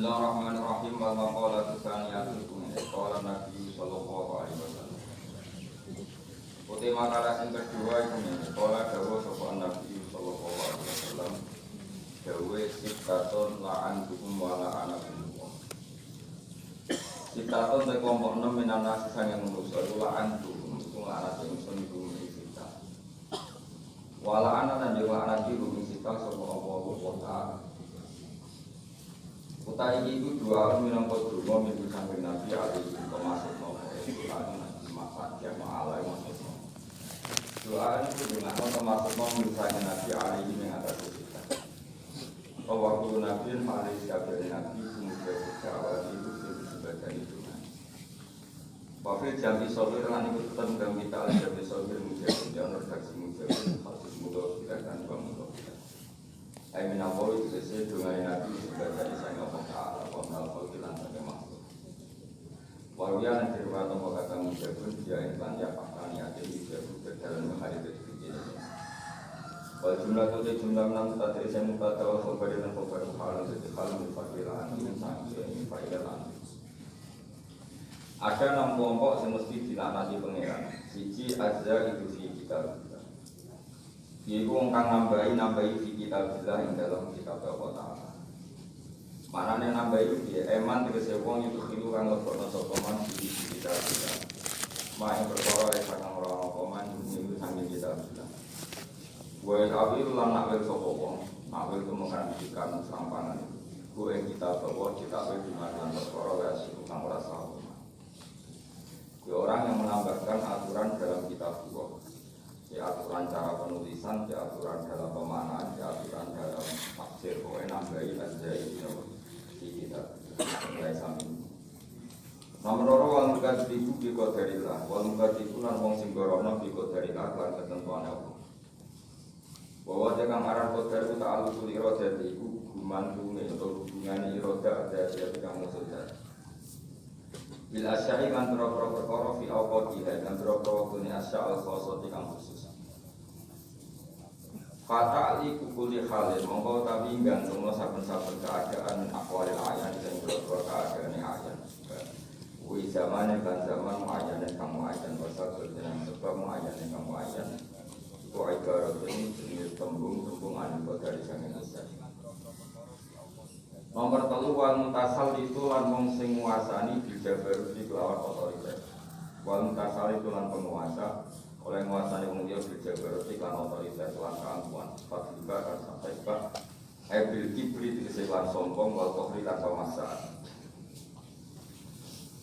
Bismillahirrahmanirrahim. Wa maqala tsaniyatu qala Nabi sallallahu alaihi wasallam. Uti makalah sing kedua iku ngene. Qala dawuh sapa Nabi sallallahu alaihi wasallam. Dawe sitaton la'an hukum wa la'anakum. Sitaton te kelompok 6 minana sesane manusa iku la'an hukum iku la'anat sing iku sita. Wa la'anan yo la'anat iku sita sapa Allah Ta'ala. Utai itu dua minangka donga minggu samping Nabi alaihi termasuk nopo Quran maksud jamaah alai maksud doa itu dengan termasuk nopo misalnya Nabi alaihi yang atas kita. Waktu Nabi alaihi kabeh Nabi kemudian awal itu sebagai itu. Wafil jami sobir lan ikut tetap kita jami sobir mujahid dan redaksi mujahid khusus mudah tidak dan mudah. Amin Allah itu sesuai dengan Nabi sebagai desain Allah Ta'ala Qomnal Qawkilan sebagai makhluk Waruyan yang diriwat Allah kata mujabun dia iklan ya pakkan yakin mujabun berjalan menghari ke ini Wal jumlah itu jumlah menang tetap dari saya muka tawal khobari dan khobari halan sejak halan berfakiran ini sangat ini fakiran Ada 6 kelompok yang mesti dilaknati pengeran Siji azza itu si kita Iku kang nambahi fi kitabillah ing dalam kitab Allah Ta'ala. Manane nambahi piye? Eman tegese wong itu khilu kang lebokno sapa man fi kitabillah. Maing perkara kang ora apa man niku sanging kitabillah. Wa tapi lan nak sapa wong, nak wel mengartikan sampangan. Ku ing kitab Allah kitab di mana perkara wis kang ora sah. Orang yang menambahkan aturan dalam kitab Allah. Ya aturan cara penulisan, ya aturan dalam pemanaan, ya aturan dalam tafsir. Pokoknya nambahi aja itu di kita mulai sambil. Nomor loro wal mukadibu bi qadarillah, wal mukadibu lan wong sing gorono bi qadarillah lan ketentuan Allah. Bahwa jangan aran qadar ku ta'alluqul iradah iku gumantunge atau hubungane iradah ada kang maksudnya. Bila asyai kan terapro perkara fi awqatiha kan terapro waktu asya al-khosati kang khusus. Kata li kukuli halil mongko tapi gantungno saben-saben keadaan akwalil ayan dan terapro keadaan ayan. Wi zamane kan zaman muayyan kang muayyan basa dengan sebab muayyan kang muayyan. Iku ibarat ini tembung anu dari sangen asya. Nomor 3 wal mutasal itu lan wong sing nguasani dijabar di kelawan otoritas. Wal mutasal itu lan penguasa oleh nguasani wong dia dijabar di kelawan otoritas lan keangkuhan. Fadliba kan sampai bak ebil kibri diselan sombong wal kohri lan pemaksaan.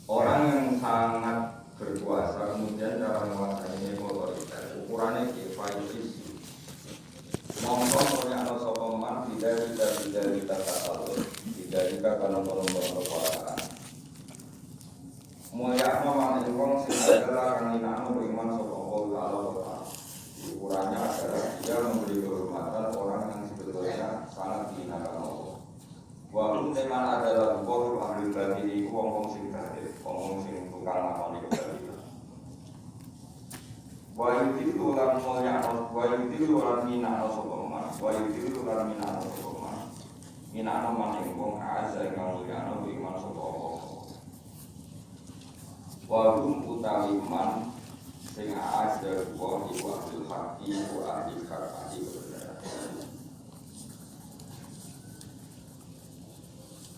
Orang yang sangat berkuasa kemudian cara menguasai otoritas ukurannya kifayus. Mongkong oleh anak sokoman tidak takalur tidak karena penumpang kekuasaan. Mulia nama wong sing adalah kang inano beriman sokong Allah. Ukurannya adalah dia memberi kehormatan orang yang sebetulnya sangat dihinakan Allah. Walaupun teman adalah kor ahli badi wong sing kadir, wong sing tukang lakoni kebaikan. Wa yudilu lan mulyano wa yudilu lan minano sopoma wa yudilu lan minano sopoma minano maning wong azza kang mulyano iman sopoma wa hum utawi man sing azza wa iwahil haqi wa ahli haqi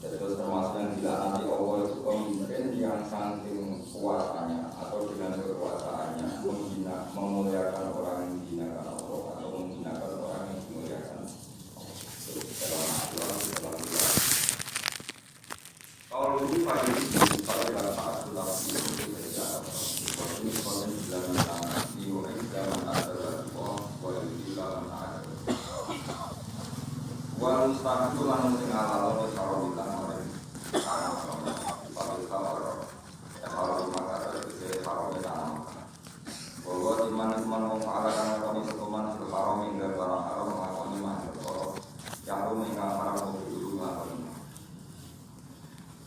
terus termasuk yang dilaknati Allah itu pemimpin yang saking kuasanya atau dengan kekuasaannya menghina, memuliakan orang yang menghinakan Allah atau menghinakan orang yang dimuliakan. Kalau itu pada saat sudah ini konten dalam dalam adalah boleh dalam ada. Wal mustahil lan sing halal wa sarawilan ora. Kalau maka itu haram dan bahwa di mana wong ala kana kami sekoman haram hingga barang haram ngakoni mah yang haram hingga haram itu ngakoni.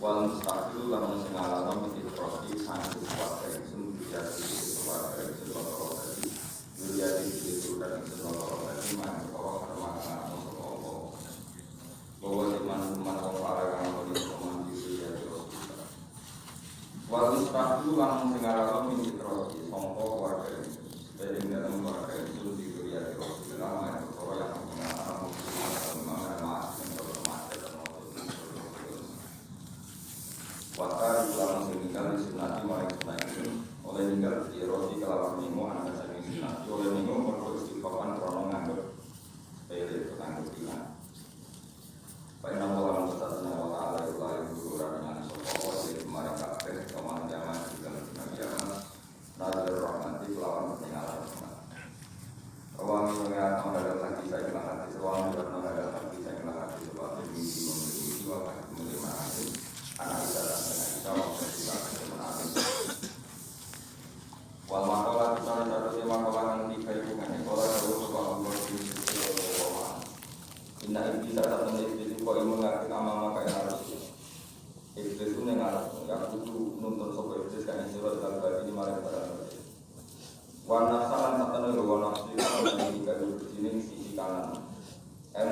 Wal mustahil lan sing halal mesti proti sangat kuat dari sumber jadi kuat dari seluruh tadi. Menjadi itu dari seluruh tadi mah bahwa bahwa mongko keluarga dari dalam keluarga itu diberi dari Rasulullah yang berkata yang mengatakan Wakar ulama meninggal di sunati mulai sunati oleh meninggal di roti kelawan minggu anak saking sunati oleh minggu beristighfar krono nganggur pele nganggur tiga. Pada nama Allah Subhanahu wa taala yang berurang dengan sopor di kemarin kafir kemarin zaman juga nabi Muhammad nazar rahmati kelawan peninggalan Awami mengatakan ada hati saya kena hati sewami karena ada hati saya kena hati sebab mimpi memiliki waktu menerima hati anak kita dan anak kita waktu kita menangis. Wal makalah kita harusnya makalah yang tiga itu kan kalau jauh sebab berfungsi sebagai orang. Inna iblis satu iblis itu kau mengaku nama maka yang harus iblis itu yang harus yang itu nuntun sopo iblis kan surat al-Baqarah ini malah berada. Warna salam satu negara warna asli kalau tiga duduk sini sisi kanan.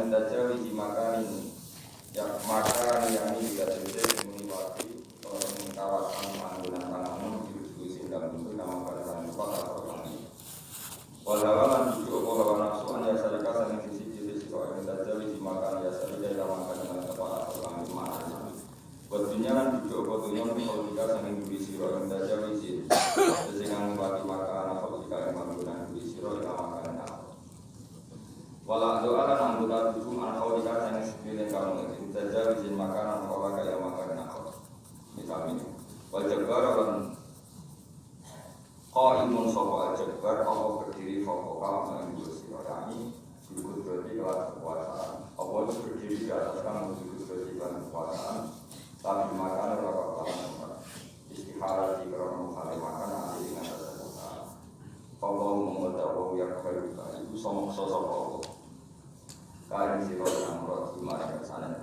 Daja wiji makan ini ya makan yang ini tidak selesai meniwati kawasan panggungan tanahmu di sindang itu nama pada kota orang ini. Walaupun tujuh orang nafsuan ya saya kasih sisi sisi kau daja wiji makan ya saya tidak makan dengan kepala orang mana. Berdunia kan tujuh fotonya kalau kita sering di siro daja wiji sehingga membuat makan kalau menggunakan di siro yang makan walau doa kan anggota tujuh anak yang sepilih kamu itu saja izin makanan kalau kayak makan aku misalnya wajib orang kau imun sopo ajabar Allah berdiri fokus kamu yang siro kami cukup berarti kelas kekuasaan Allah berdiri di atas kamu cukup berarti kelas kekuasaan tapi makan orang istiharah di kerana hari makan nanti dengan Allah mengetahui yang baik itu somok sosok Allah. Kain siro yang meroti marah kesana.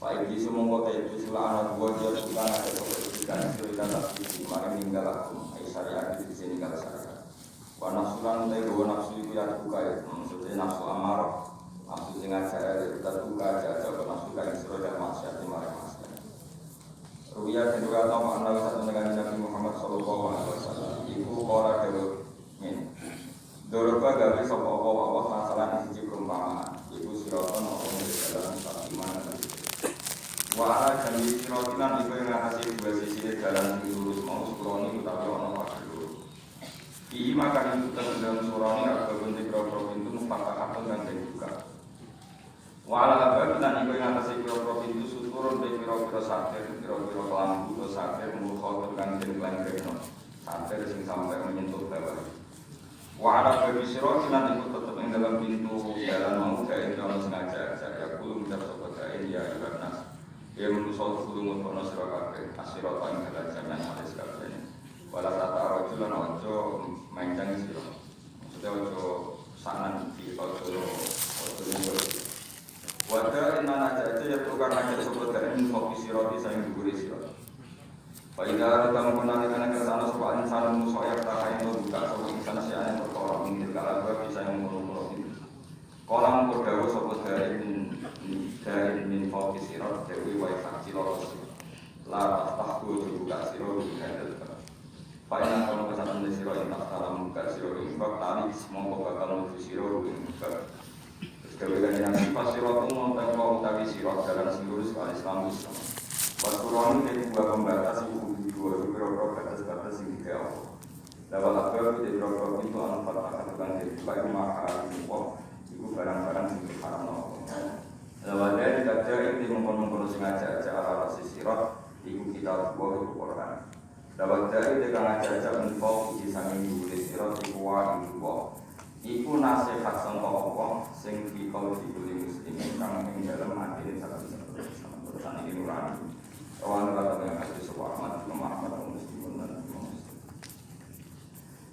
Pak Iblis mengkota itu sila anak buah dia suka ada keperluan siro dan nafsu marah meninggal aku. Aisyah di sini ninggal saya. Wa nafsulan teh dua nafsu itu yang buka ya. Maksudnya nafsu amarah, nafsu dengan saya kita buka aja nafsu kain siro dan maksiat marah maksiat. Ruya kedua atau makna satu dengan Nabi Muhammad Sallallahu Alaihi Wasallam. Ibu orang dulu ini. Doroba gawe sapa apa masalah di sisi perumpamaan. Ibu siroton orang di dalam iman dan wala janji sirotinan ibu yang ngasih dua sisi jalan yang lurus mau suroni utawi ono wakil lurus. Iki makan itu dalam suroni agak bentuk pro pintu mufakakatun dan juga. Wala ababilan ibu yang ngasih pro pintu suturun dari pro sakit pro lampu sakit mukhotor kan dan lain-lain. Sampai sing sampai menyentuh bawah. Wahana bagi sirot nanti ikut tetap yang dalam pintu jalan mau kain kalau sengaja saya belum dapat sobat kain ya ibadah. Dia menusuk belum untuk sirot kafe asirot yang ada jalan ada sekali ini. Walau tata rojulan ojo mainjang sirot. Maksudnya ojo sanan di ojo ini. Wadah inan aja ya tukar aja sobat kain fokus sirot di sayang duguri sirot. Pada datang mengenai karena kesana sebuah insan musoyak tak kain buka sebuah insan siapa yang berkorban di dalam bisa yang mulu-mulu ini. Kolam berdawa sebuah dari min fokus sirot dewi waifat sirotos laras tahku juga sirot juga ada. Pada kalau kesana di sirot yang tak dalam buka sirot ini tali mongko bakal menuju sirot ini. Kemudian yang sifat sirot itu mau tapi sirot dalam seluruh sekali Islamus. Waskuroni dari dua pembatas ibu dua beberapa batas-batas yang tiga awal. Dapat apa dari beberapa itu anak fatah bukan dari baik maka impor ibu barang-barang yang haram. Dapat dari kaca ini mengkonon sengaja arah sisirat ibu kita buah itu Quran. Dapat dari dengan aja info di samping ibu sisirat ibu wa ibu buah. Ibu nasihat sang Allah sing di kalau dibeli muslimin kang ing dalam hati salah satu perusahaan ini nurani. Orang kata yang ada sebuah amat Muhammad muslimun dan muslim.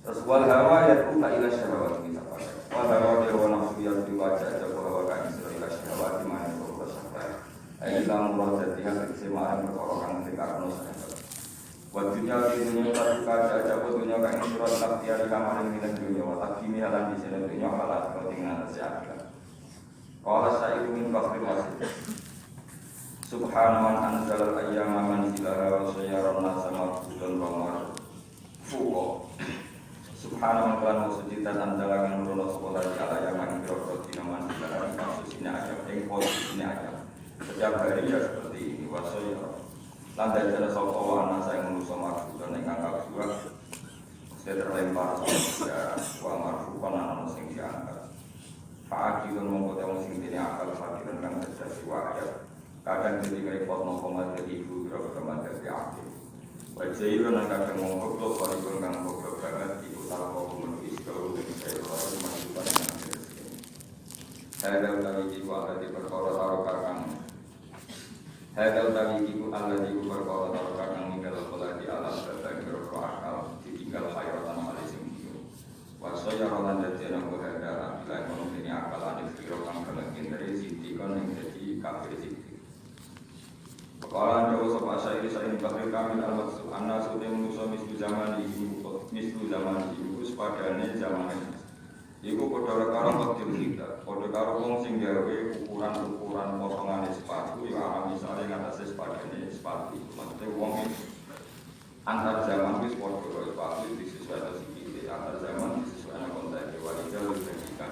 Terus wal hawa ya tuh ila syahwat kita pada. Wal hawa dia nafsu yang dibaca aja bahwa kan ila syahwat di mana itu sampai. Ailam murad dia kesemaan perkorokan ketika nus. Waktunya di dunia tak kaca aja dunia kan surat takdir di kamar ini dan dunia watak kimi halan di sini dunia halat ketinggalan sejarah. Kalau saya ingin kafir masih. Subhanahu anzalal ayyama manzilaha wa sayyaran nasa mabudun wa marfuqa subhanahu wa ta'ala sujud dan dalangan nurono sekolah di ala yang main biro dinaman di dalam kasusnya aja, posisinya aja. Setiap hari ya seperti ini, wasoya. Lantai jalan sokoh anak saya menuso marfu dan engkang dua. Saya terlempar saja, wa marfu anak sing diangkat. Pak Aki dan mengkotong sing dini akal fakiran kang terjadi wajar. Kadang ketika repot nongkongan dari ibu biro berkembang dari akhir. Wajah itu nanti akan menggoblok kalau itu nggak menggoblok banget di utara kau menulis kalau dari saya lalu menunjukkan yang ada di sini. Saya tahu tadi ibu ada di perkara taruh kakang. Saya tahu tadi ibu ada di perkara taruh kakang tinggal pola di alam dan berdoa akal ditinggal hayatan Malaysia itu. Wasaya rolan dan jenang berada bila ekonomi ini akal ada kiro kang kelengin dari sisi kon yang jadi kafir sisi. Kalau jauh soal saya ini bakal kami al-maksud anak sudah menuso mislu zaman ibu sepadanya zaman ini. Ibu pada karo waktu kita, pada karo wong sing gawe ukuran potongan sepatu, ya alam misalnya ngatasi sepadanya sepatu. Maksudnya wong antar zaman wis podo sepatu disesuaikan sikile, antar zaman disesuaikan konteks walida lebihkan.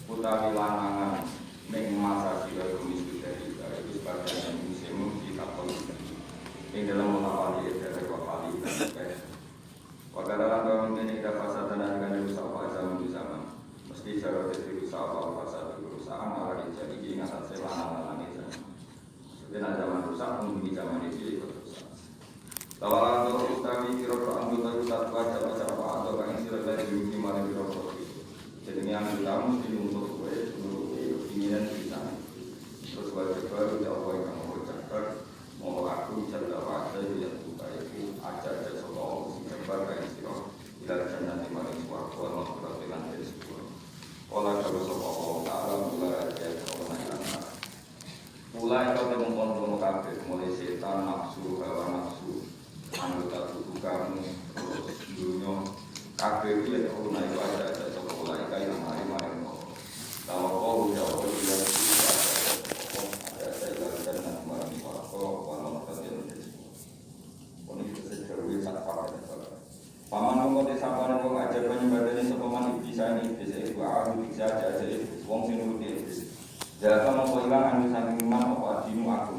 Utawi lanangan ning masa sila mislu dari itu sepadanya ini dalam mengawali dari wafali dan wakadaran kaum ini dapat sadana dengan rusak zaman di zaman mesti cara dari rusak apa rusak amal jadi ingat saya lama ini zaman zaman rusak menghuni zaman ini ikut rusak tawaran atau ustawi kira-kira anggota rusak baca atau kang sila dari dunia mana kira-kira jadi yang kita mesti untuk keinginan kita terus baru jawab yang mau cakap mau aku cerita pada yang buka itu ajar sesuatu gambar kayak siro tidak jangan dimana suatu mau berjalan dari sebuah olah kalau sebuah alam mulai aja kalau naik mulai kalau mengkontrol kafe mulai setan nafsu hawa nafsu anggota tubuh kamu terus dunia kafe itu ya kalau naik aja sebuah kayak yang mari kalau kau jauh dia paman mongko desa paman kok ajar penyembadane sapa man bisa ini bisa iku aku bisa aja wong sing nuruti jaga mongko ilang anu saking iman apa adimu aku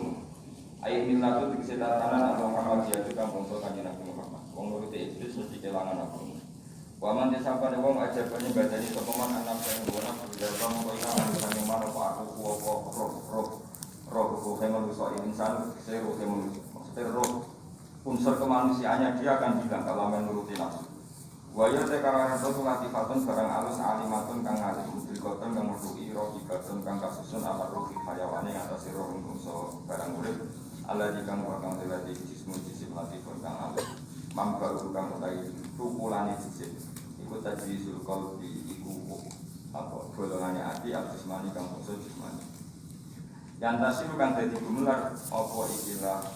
ayat milatu dikse tatanan atau Muhammad dia juga mongko kanjeng Nabi Muhammad wong nuruti iblis mesti kelangan aku paman desa paman wong ajar penyembadane sapa man anak sing ngono jaga mongko ilang anu saking iman apa aku roh manusia insan seru maksudnya roh unsur kemanusiaannya dia akan hilang kalau menuruti nafsu. Waya sekarang itu latifatun barang alus alimatun kang alim mudrikotun kang mudui rohikatun kang kasusun ala rohi hayawani atas roh unsur barang urip ala dikang wakang telati jismu jisim latifun kang alim mambaru kang utai tukulani jisim ikut tajrisul qalbi iku apa golongannya hati al-jismani kang unsur jismani yang tasiru kang dadi gumelar apa ikilah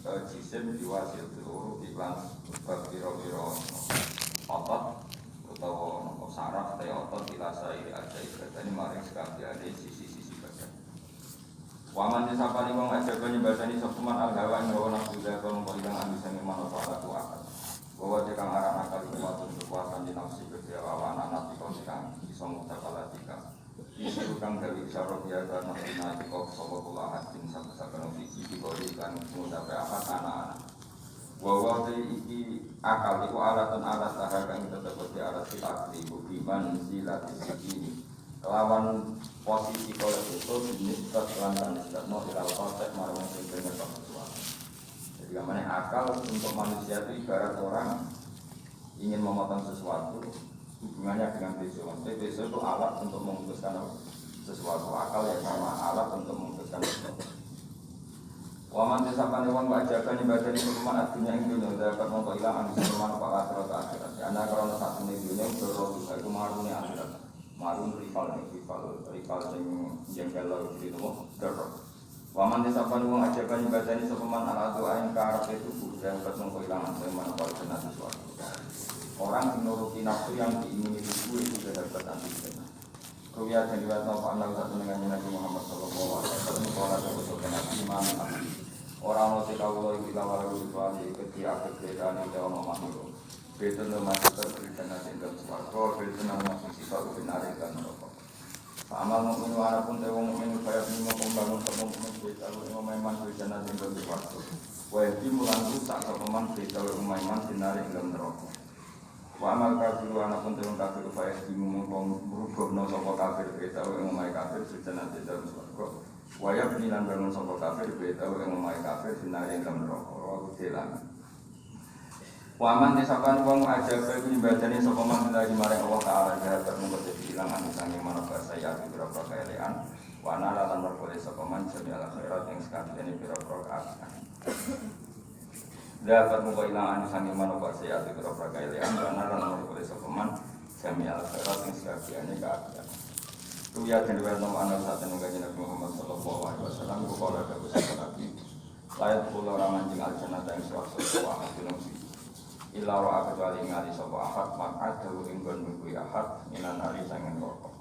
jisim diwasil seluruh iklan berbiro-biro otot atau saraf atau otot dilasai ada ibadah ini maring sekalian sisi-sisi badan waman disapani wong aja penyembadani sokuman al-hawa yang bawa nafsu dan kalau hilang ambisa memang apa akal bahwa jika arah akal kekuatan di nafsi kedewawan anak di kau bisa mutakaladika disuruhkan dari syarab ya karena nanti kau sobat pula hakim sampai visi diberikan mencapai apa anak-anak. Bahwa ini akal itu alatan alat tahakan kita seperti alat kita budiman silat ini. Lawan posisi kalau itu nisbat lantan nisbat no ilal konsep marwah dengan sesuatu. Jadi namanya akal untuk manusia itu ibarat orang ingin memotong sesuatu. Hubungannya dengan besok itu alat untuk memutuskan sesuatu akal yang sama alat untuk memutuskan sesuatu. Waman disapani wong wajakan ibadah ini hukuman artinya yang dunia dapat menghilang anisuman para akhirat akhirat. Karena kalau satu ini dunia berroh juga itu marunnya akhirat. Marun rival yang jengkel lalu gitu berroh. Waman disapani wong wajakan ibadah ini hukuman ala doain ke arah itu dapat menghilang anisuman para sesuatu. Orang menuruti nafsu yang diingini itu sudah dapat antisipasi. Ruya dan riwayat Nabi satu dengan Nabi Muhammad Sallallahu Alaihi Wasallam kalau ada Nabi Imam Nabi orang mau tahu kalau kita walau kecuali ketika perbedaan yang jauh memahami Betul nama kita berikan nanti dalam swarga, betul nama sisi satu binari dan rokok. Amal mukmin walaupun tewong mukmin kaya lima pembangun mukmin betul iman berikan nanti dalam swarga. Wajib mulan rusak kepaman betul iman binari dalam rokok. Wa amal kafir walaupun tewong kafir kaya lima merubah no sopo kafir betul iman kafir berikan nanti dalam swarga. Wajib nilan bangun sopo kafir betul iman kafir binari dalam rokok. Aku jelas. Waman disakan wong aja bae ibadane sapa man lagi marang Allah taala jahat termungko dadi ilang anu sange manapa saya berapa kaelean wa nala lan berboleh sapa man jadi ala khairat ing sakjane berapa kaapian. Dapat mungko ilang anu sange manapa saya berapa kaelean wa nala lan berboleh sapa man jami ala khairat ing sakjane kaapian. Tu ya den werno ana satene kanjeng Nabi Muhammad sallallahu alaihi wasallam kula dawuh sahabat layat kula ramanjing aljannah ing swarga wa hadunung illa wa kecuali ngali sapa ahad maka dawu ing nggon kuwi ahad minan ari sangen rokok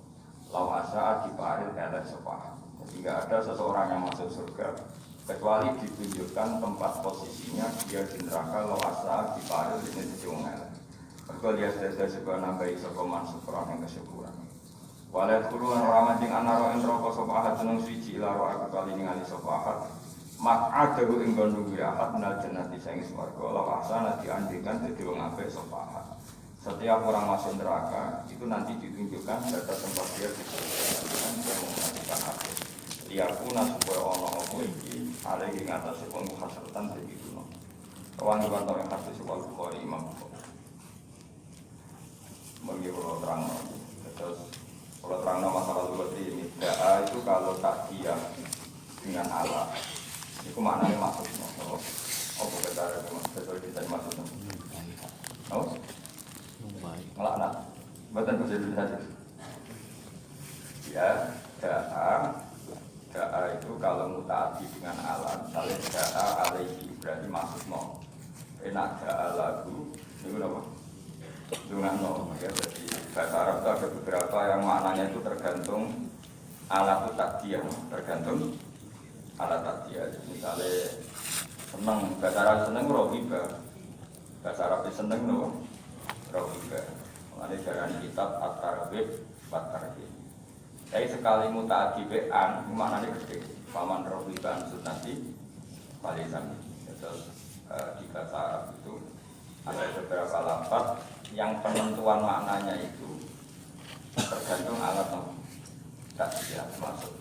law asa diparil elek sapa jadi enggak ada seseorang yang masuk surga kecuali ditunjukkan tempat posisinya dia di neraka law asa diparil ini dijungal mergo dia sedaya sebab nambahi sapa man syukuran yang kesyukuran walat kuruan orang anjing anaro ing rokok sapa ahad jeneng siji illa wa kecuali ngali sapa ahad mak ada ing gondong ahad nal jannati sing swarga la asana diandikan dadi wong apik sapa. Setiap orang masuk neraka itu nanti ditunjukkan data tempat dia di surga dan mengatakan apa. Dia puna supaya ana apa iki ale ing atas wong hasratan dadi kuno. Kawan kantor yang hadis wal Bukhari Imam Bukhari. Mengiru terang terus kalau terang masalah seperti ini itu kalau tak dia dengan Allah itu maknanya maksud oh bukan cara betul kita maksud oh ngelaknat betul bisa saja ya da'a itu kalau mutaati dengan alam misalnya da'a alaihi berarti maksud no enak da'a lagu itu apa? Dengan no ya berarti bahasa Arab itu ada beberapa yang maknanya itu tergantung alat takdiyah tergantung alat takdiyah misalnya seneng bahasa Arab seneng rohiba bahasa Arab seneng no rohiba mengenai jalan kitab at-targhib wat-tarhib jadi sekali mutaati be'an maknanya gede paman rohiba sunnati balisan terus di bahasa Arab itu ada beberapa lafaz yang penentuan maknanya itu tergantung alat no takdiyah masuk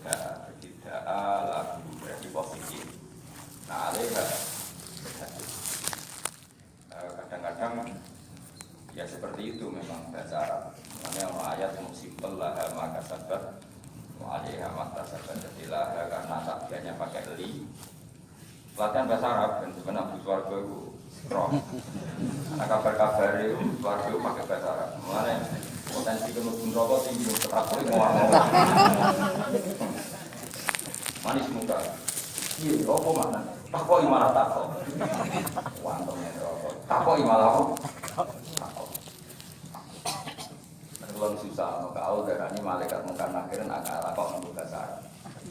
tidak lagu berarti positif. Nah, kadang-kadang ya seperti itu memang bahasa Arab. Namanya ayat yang simpel lah maka sabar, alaiha maka sabar jadilah karena takdiahnya pakai li. Pelatihan bahasa Arab dan sebenarnya Suwargo itu roh. Karena kabar-kabar itu Suwargo pakai bahasa Arab. Mulanya potensi kemungkinan rokok tinggi terakhir ngomong. Manis muka. Iya, apa mana? Takoi malah takoi. Wantongnya rokok. Takoi malah apa? Takoi. Kalau susah, maka awal darahnya malaikat muka nakhirin akal kok untuk bahasa Arab.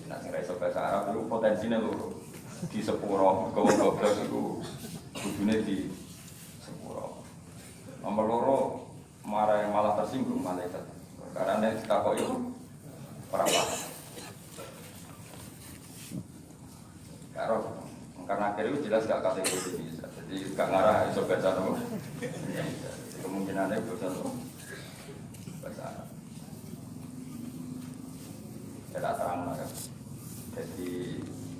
Nah, sing iso bahasa Arab itu potensinya lho. Di sepuro, goblok itu kudune di sepuro. Nomor loro malah tersinggung malaikat. Karena nek takoi itu berapa? Karena akhirnya itu jelas gak kategori bisa, jadi gak ngarah iso baca no. Kemungkinannya bisa no baca. Tidak terang lah kan. Jadi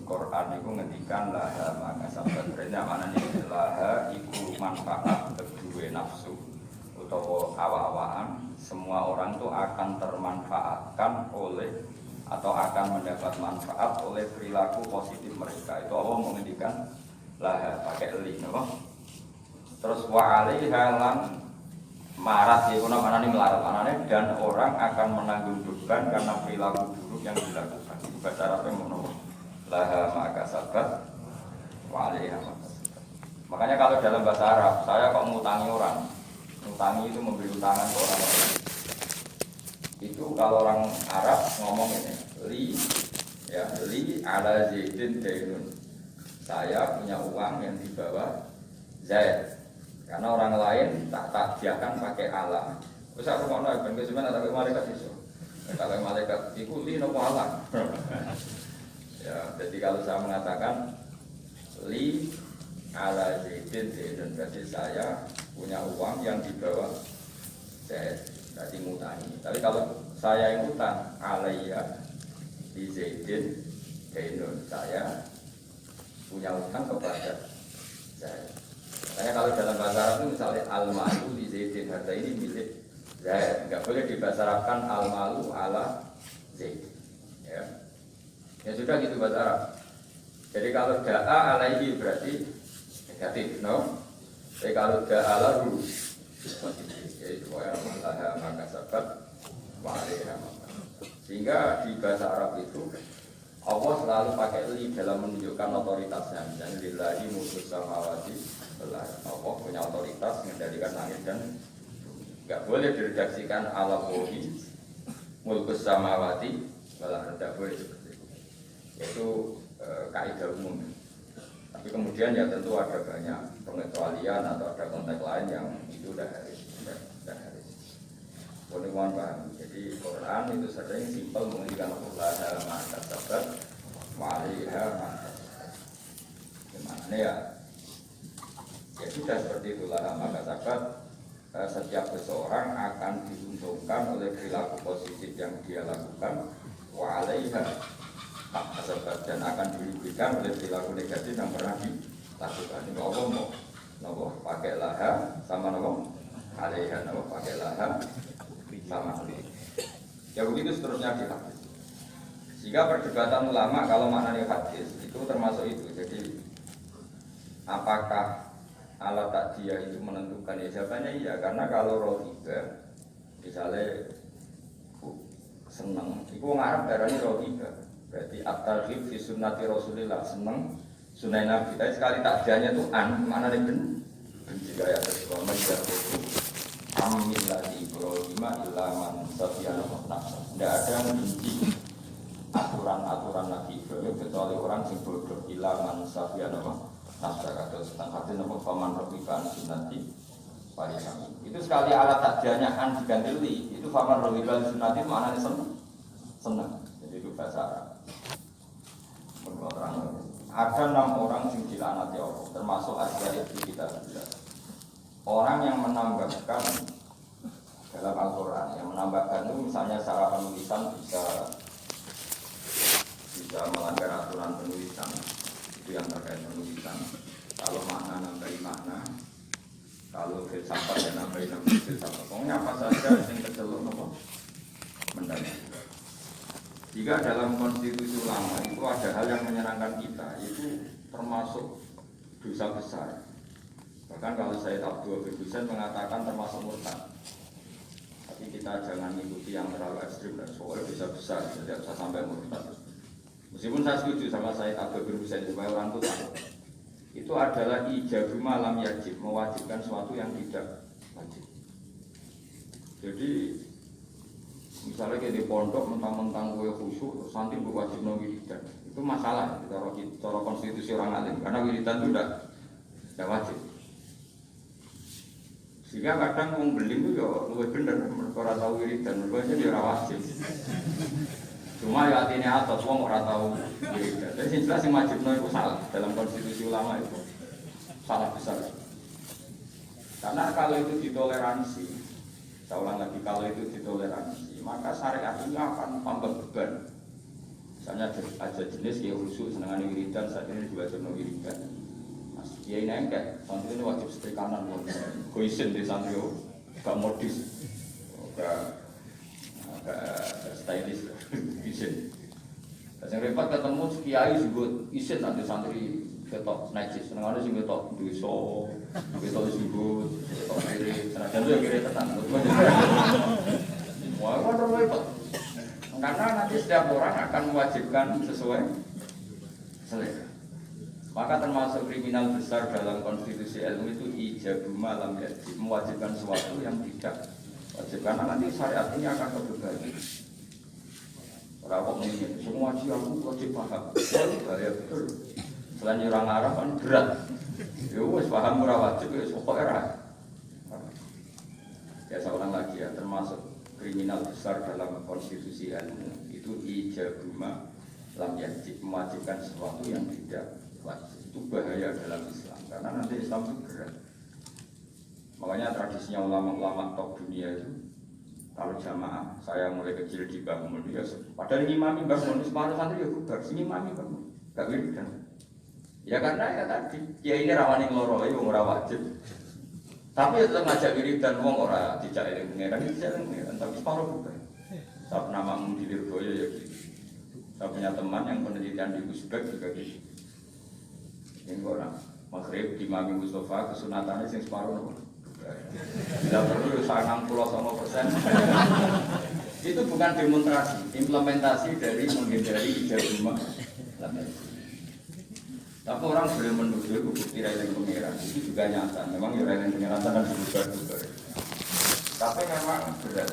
Quran itu ngendikan laha maka sahabat berenya mana nih laha iku manfaat kedua nafsu atau awa-awaan. Semua orang itu akan termanfaatkan oleh atau akan mendapat manfaat oleh perilaku positif mereka. Itu Allah mengendikan lah pakai li, no? Terus wa alaiha lan marat ya, mana nih melarat anane dan orang akan menanggung beban karena perilaku buruk yang dilakukan. Bahasa Arabnya mono lah maka sabat wa alaiha. Makanya kalau dalam bahasa Arab saya kok ngutangi orang, ngutangi itu memberi utangan ke orang lain. Itu kalau orang Arab ngomong ini li ala zaidin dainun. Saya punya uang yang dibawa Zaid. Karena orang lain tak takjiakan pakai ala. Terus aku mau nanya, ben sebenarnya tak kayak malaikat iso. Tak kayak malaikat ikuti nopo ala. Ya, jadi kalau saya mengatakan li ala Zaidin dan berarti saya punya uang yang dibawa Zaid, berarti ngutangi. Tapi kalau saya yang utang alaiya di Zaidin Zaidun, saya punya utang kepada Zaid. Makanya kalau dalam bahasa Arab itu misalnya al-malu di Zaidin, harta ini milik Zaid, nggak boleh dibahasa Arabkan al-malu ala Zaid. Ya sudah gitu bahasa Arab. Jadi kalau da'a alaihi berarti negatif, no? Tapi kalau da'a lahu positif. Jadi wa ya'laha maka sabat wa 'alaiha. Sehingga di bahasa Arab itu Allah selalu pakai li dalam menunjukkan otoritasnya. Misalnya lillahi mulkus samawati wal ardh. Allah punya otoritas mengendalikan langit dan enggak boleh diredaksikan ala wahi mulkus samawati wal ardh. Tidak boleh seperti itu. Itu kaidah umum. Tapi kemudian ya tentu ada banyak pengecualian atau ada konteks lain yang itu sudah harus. Mohon paham. Jadi Quran itu sering simpel mengingatkan Allah maka sabat waliha maka. Gimana ya? Ya sudah seperti itulah maka sabat. Setiap seseorang akan diuntungkan oleh perilaku positif yang dia lakukan waliha maka sabat dan akan dirugikan oleh perilaku negatif yang pernah dilakukan. Ini Allah mau pakai laha sama nama alaiha pakai laha sama. Ya begitu seterusnya di hadis. Sehingga perdebatan ulama kalau maknanya hadis itu termasuk itu. Jadi apakah alat takdiyah itu menentukan? Ya jawabannya iya. Karena kalau rohiba misalnya seneng, itu ngarep darahnya rohiba. Berarti at-targhib fi sunnati Rasulillah, seneng sunnah Nabi. Tapi sekali takdiyahnya itu maknanya benci kayak sesuatu menjatuh. Amillati Ibrahim ilaman safiyana nafsa. Tidak ada yang benci aturan-aturan Nabi Ibrahim kecuali orang yang bodoh ilaman safiyana nafsa. Kata tentang hati nama faman rohiban sunnati parisami. Itu sekali alat takdiahnya an diganti li. Itu faman rohiban sunnati maknanya senang. Jadi itu bahasa Arab. Ada 6 orang yang dilaknati Allah, termasuk ajaib di kita juga. Orang yang menambahkan dalam Al-Quran, yang menambahkan itu misalnya secara penulisan bisa melanggar aturan penulisan, itu yang terkait penulisan. Kalau makna nambahi makna, kalau filsafat ya nambahi filsafat. Pokoknya apa saja yang kecelur mendalam. Jika dalam konstitusi ulama itu ada hal yang menyenangkan kita, itu termasuk dosa besar. Bahkan kalau Sayyid Abdul Husain mengatakan termasuk murtad. Tapi kita jangan mengikuti yang terlalu ekstrim dan soalnya bisa besar, tidak bisa sampai murtad. Meskipun saya setuju sama Sayyid Abdul Husain supaya orang itu tahu, itu adalah ijabu malam yajib, mewajibkan sesuatu yang tidak wajib. Jadi misalnya kayak di pondok mentang-mentang gue khusyuk, santri berwajib wiridan, itu masalah cara konstitusi orang alim, karena wiridan itu tidak wajib. Sehingga kadang orang beli itu ya lebih bener, mereka tahu wiridan, mereka jadi orang wajib. Cuma ya artinya atas orang orang tahu wiridan. Jadi yang jelas yang wajib itu salah dalam konstitusi ulama itu salah besar. Karena kalau itu ditoleransi, saya ulang lagi, kalau itu ditoleransi, maka syariat ini akan tambah beban. Misalnya ada jenis kayak khusyuk senangan wiridan, saat ini juga jenuh wiridan. Ya ini enggak, santri ini wajib setrika kanan, goisin di santri, gak modis, gak stylish, isin. Yang repot ketemu kiai juga isin nanti santri ketok najis, senangannya sih ketok duso, ketok disebut, ketok kiri, senajan itu yang kiri tenang. Wah, itu repot. Karena nanti setiap orang akan mewajibkan sesuai selera. Maka termasuk kriminal besar dalam konstitusi ilmu itu ijabu malam yajib, mewajibkan sesuatu yang tidak wajib. Karena nanti syariat ini akan terbebani. Orang ini semua aku wajib paham. Ya betul. Selain orang Arab kan berat. Ya wis paham ora wajib ya pokoknya Ya saya ulang lagi ya, termasuk kriminal besar dalam konstitusi ilmu itu ijabuma lam yajib, mewajibkan sesuatu yang tidak wajib. Itu bahaya dalam Islam karena nanti Islam itu berat. Makanya tradisinya ulama-ulama top dunia itu kalau jamaah, saya mulai kecil di bangun dia, padahal ngimami bangun, separuh santri ya bubar, sini ngimami bangun, gak wiridan. Ya karena ya tadi, ya ini rawan yang loro, itu ora wajib. Tapi tetap ngajak wiridan, wong ora tidak eling pengeran, tidak eling pengeran, tapi separuh bubar. Saya pernah di Lirboyo ya gitu. Saya punya teman yang penelitian di Uzbek juga gitu. Ini orang maghrib di Mami Mustafa kesunatannya sing separuh. Tidak perlu 60% itu bukan demonstrasi, implementasi dari menghindari ijabah. Tapi orang boleh menuduh bukti railing pengiran itu juga nyata. Memang ya railing pengiran kan berubah-ubah. Tapi memang berat.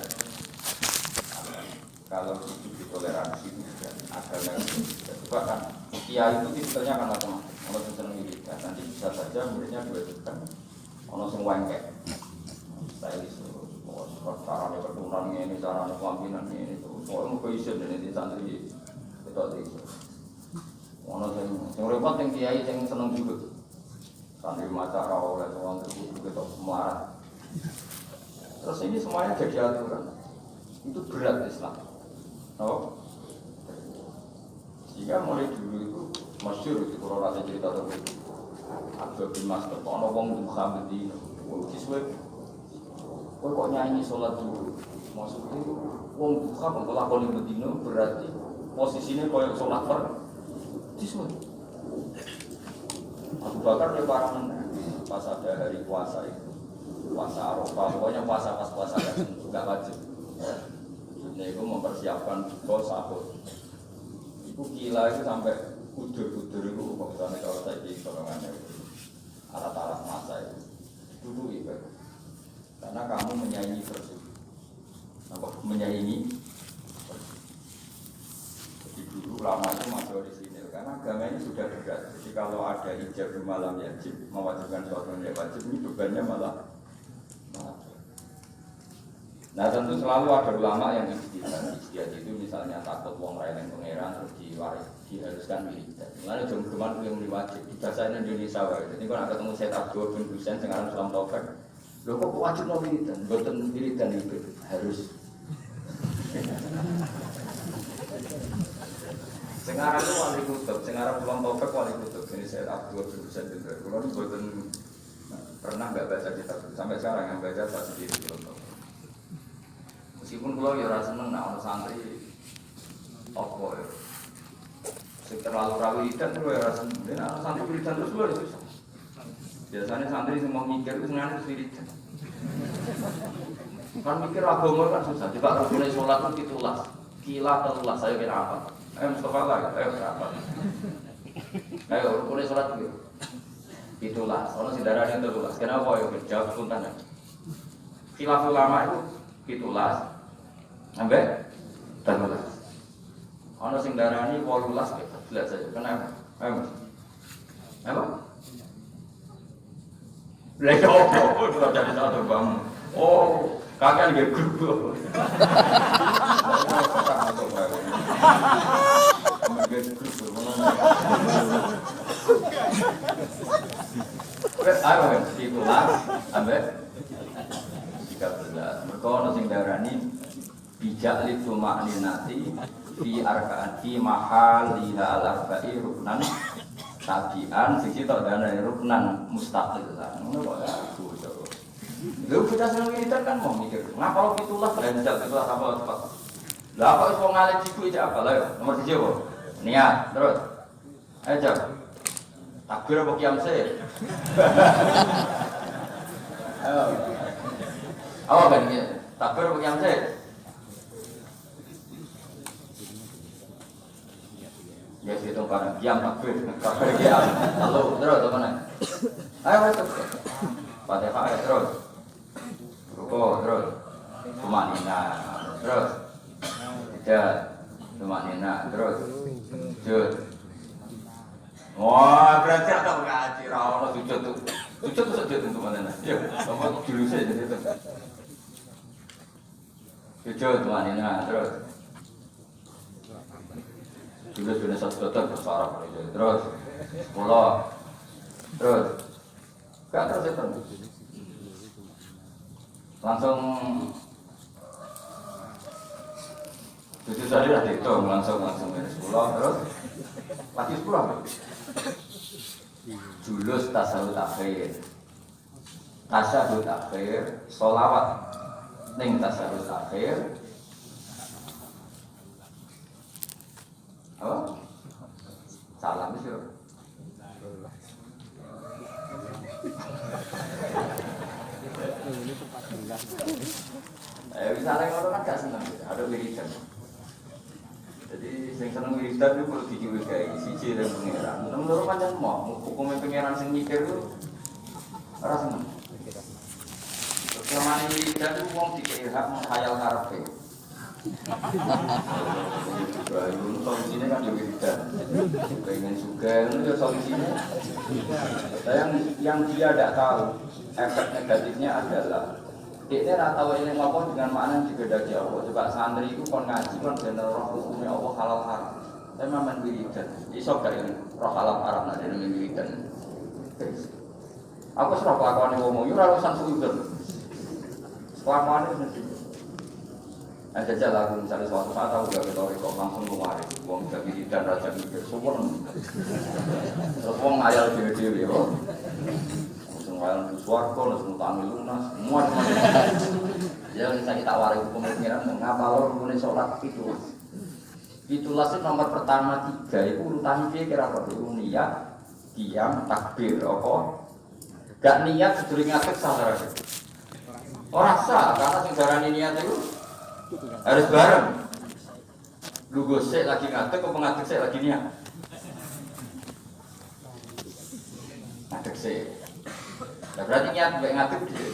Kalau itu ditoleransi dan agama itu juga kan kiai itu titelnya kan macam-macam. Kalau senang ini nanti bisa saja muridnya diwajibkan ono sing wengkek. Stylish caranya keturunan ini, caranya kelampinan ini itu soalnya mau isin dan ini santri itu itu ono yang repot yang kiai yang seneng juga santri maca rawa oleh orang tersebut kita melarat terus ini semuanya jadi aturan itu berat Islam sehingga mulai dulu itu masyhur di Quran ada cerita tersebut Abdul bin Mas'ud ono wong Muhammad di kok nyanyi sholat dulu, maksudnya wong buka mengkelakoni bedino berarti posisinya koyok sholat disebut. Abu Bakar dia parah menang pas ada hari puasa itu, puasa Arafah, pokoknya puasa pas puasa nggak wajib. Maksudnya itu mempersiapkan buka sahur. Itu gila itu sampai udur-udur itu, misalnya kalau saya di golongannya alat-alat masa itu dulu ibarat. Karena kamu menyaingi tersebut, menyaingi. Jadi dulu lama itu masuk di sini, karena agama ini sudah berat. Jadi kalau ada ijab malam wajib, mewajibkan suatu yang wajib, ini bebannya malah. Nah tentu selalu ada ulama yang ijtihad itu misalnya takut wong railing pangeran terus diharuskan wiridan. Lalu jom-joman yang wajib di bahasa Indonesia. Jadi kalau ada ketemu saya Abdul bin Husain sekarang Islam Taufik. Loh kok wajib no wiridan? Boten wiridan itu harus. Sekarang itu wali kutub, sekarang pulang topik wali kutub. Ini saya Abdul bin Husain juga. Kalau ini boten pernah nggak baca kitab sampai sekarang yang baca saya sendiri belum tahu. Meskipun kalau ya rasa seneng, nah orang santri, apa ya? Terlalu rawi wiridan kalau ya rasa seneng. Nah orang santri wiridan terus luar susah. Biasanya santri semua mikir itu sengaja wiridan. Kan mikir agama kan susah. Coba rukunnya sholat itu ditulas, kila terulas. Saya kira apa? Ayo Mustafa lagi, ayo berapa? Ayo rukunnya sholat itu ditulas. Orang sindaran yang terulas. Kenapa? Ayo jawab spontan. Khilaf ulama itu ditulas, sampai terulas. Orang sindaran ini walulas, lihat saja. Kenapa? Ayo. Apa? Lagi apa? Sudah jadi satu bangun. Oh, kakak lagi grup. Ayo, itulah sampai 13. Mereka nasi darani bijak litu makninati fi arkaan fi mahal liha al-arba'i ruknan tabian sisi tak ada ruknan mustaqilan. Ngono kok ya. Lha kita seneng wiridan kan mau mikir. Ngapa kalau itulah ganjal itulah apa cepat. Lah kok iso ngalih jiku iki apa lah ya? Nomor 1 apa? Niat, terus. Ayo. Takbir apa qiyam sih? Ayo. Apa kan ini? Takbir apa qiyam sih? Ya situ kan qiyam takbir qiyam. Lalu terus apa nih? Ayo masuk. Fatihah terus. Rukuk terus. Tumanina terus. Tidak. Tumanina terus. Sujud. Wah, berarti ada ngaji ra ono sujud tuh. Sujud itu tumanina. Ya, sama dulu saja itu. Jujur teman ini terus. Sudah satu bersuara terus. Pulau terus. Gak terus itu. Langsung jujur saja lah dihitung langsung dari 10 terus lagi 10 julus tasawuf akhir sholawat ning tasawuf akhir apa? Salam sih misalnya kalau kan gak senang, ada wiridan. Jadi yang senang wiridan itu perlu dicurigai, siji dan pengeran. Menurut macam mau hukumnya pengeran yang mikir itu rasa senang. Selama ini wiridan itu mau dikira hak menghayal karpe. Solusinya kan juga wiridan. Pengen juga itu solusinya. Yang dia tidak tahu efek negatifnya adalah dia tidak tahu ini apa dengan makna yang digedaki Allah. Coba santri itu kon ngaji kon bener roh hukumnya Allah halal haram. Saya main wiridan. Iso gak ini roh halal haram nanti main wiridan. Aku serah kelakuan yang ngomong, ora urusan suudon. Kelakuan itu mesti. Jajal lagu misalnya suatu saat aku gak ketahui kok langsung kemari. Wong gak wiridan raja mikir sumur. Terus wong ngayal dewe-dewe ya. Walau suarco, langsung tangi lunas, semua. Jangan saya kita waris hukum pengiran, mengapa lo kemudian sholat itu? Itulah sih nomor pertama 3 itu urutan kira perlu niat, diam, takbir, apa? Gak niat sedulur ngatek salah. Orang sah, karena sejarah niat itu harus bareng. Lu gosek lagi ngatek, kok ngatek saya lagi niat. Ngatek saya. Nah, berarti niat baik ngatur dia.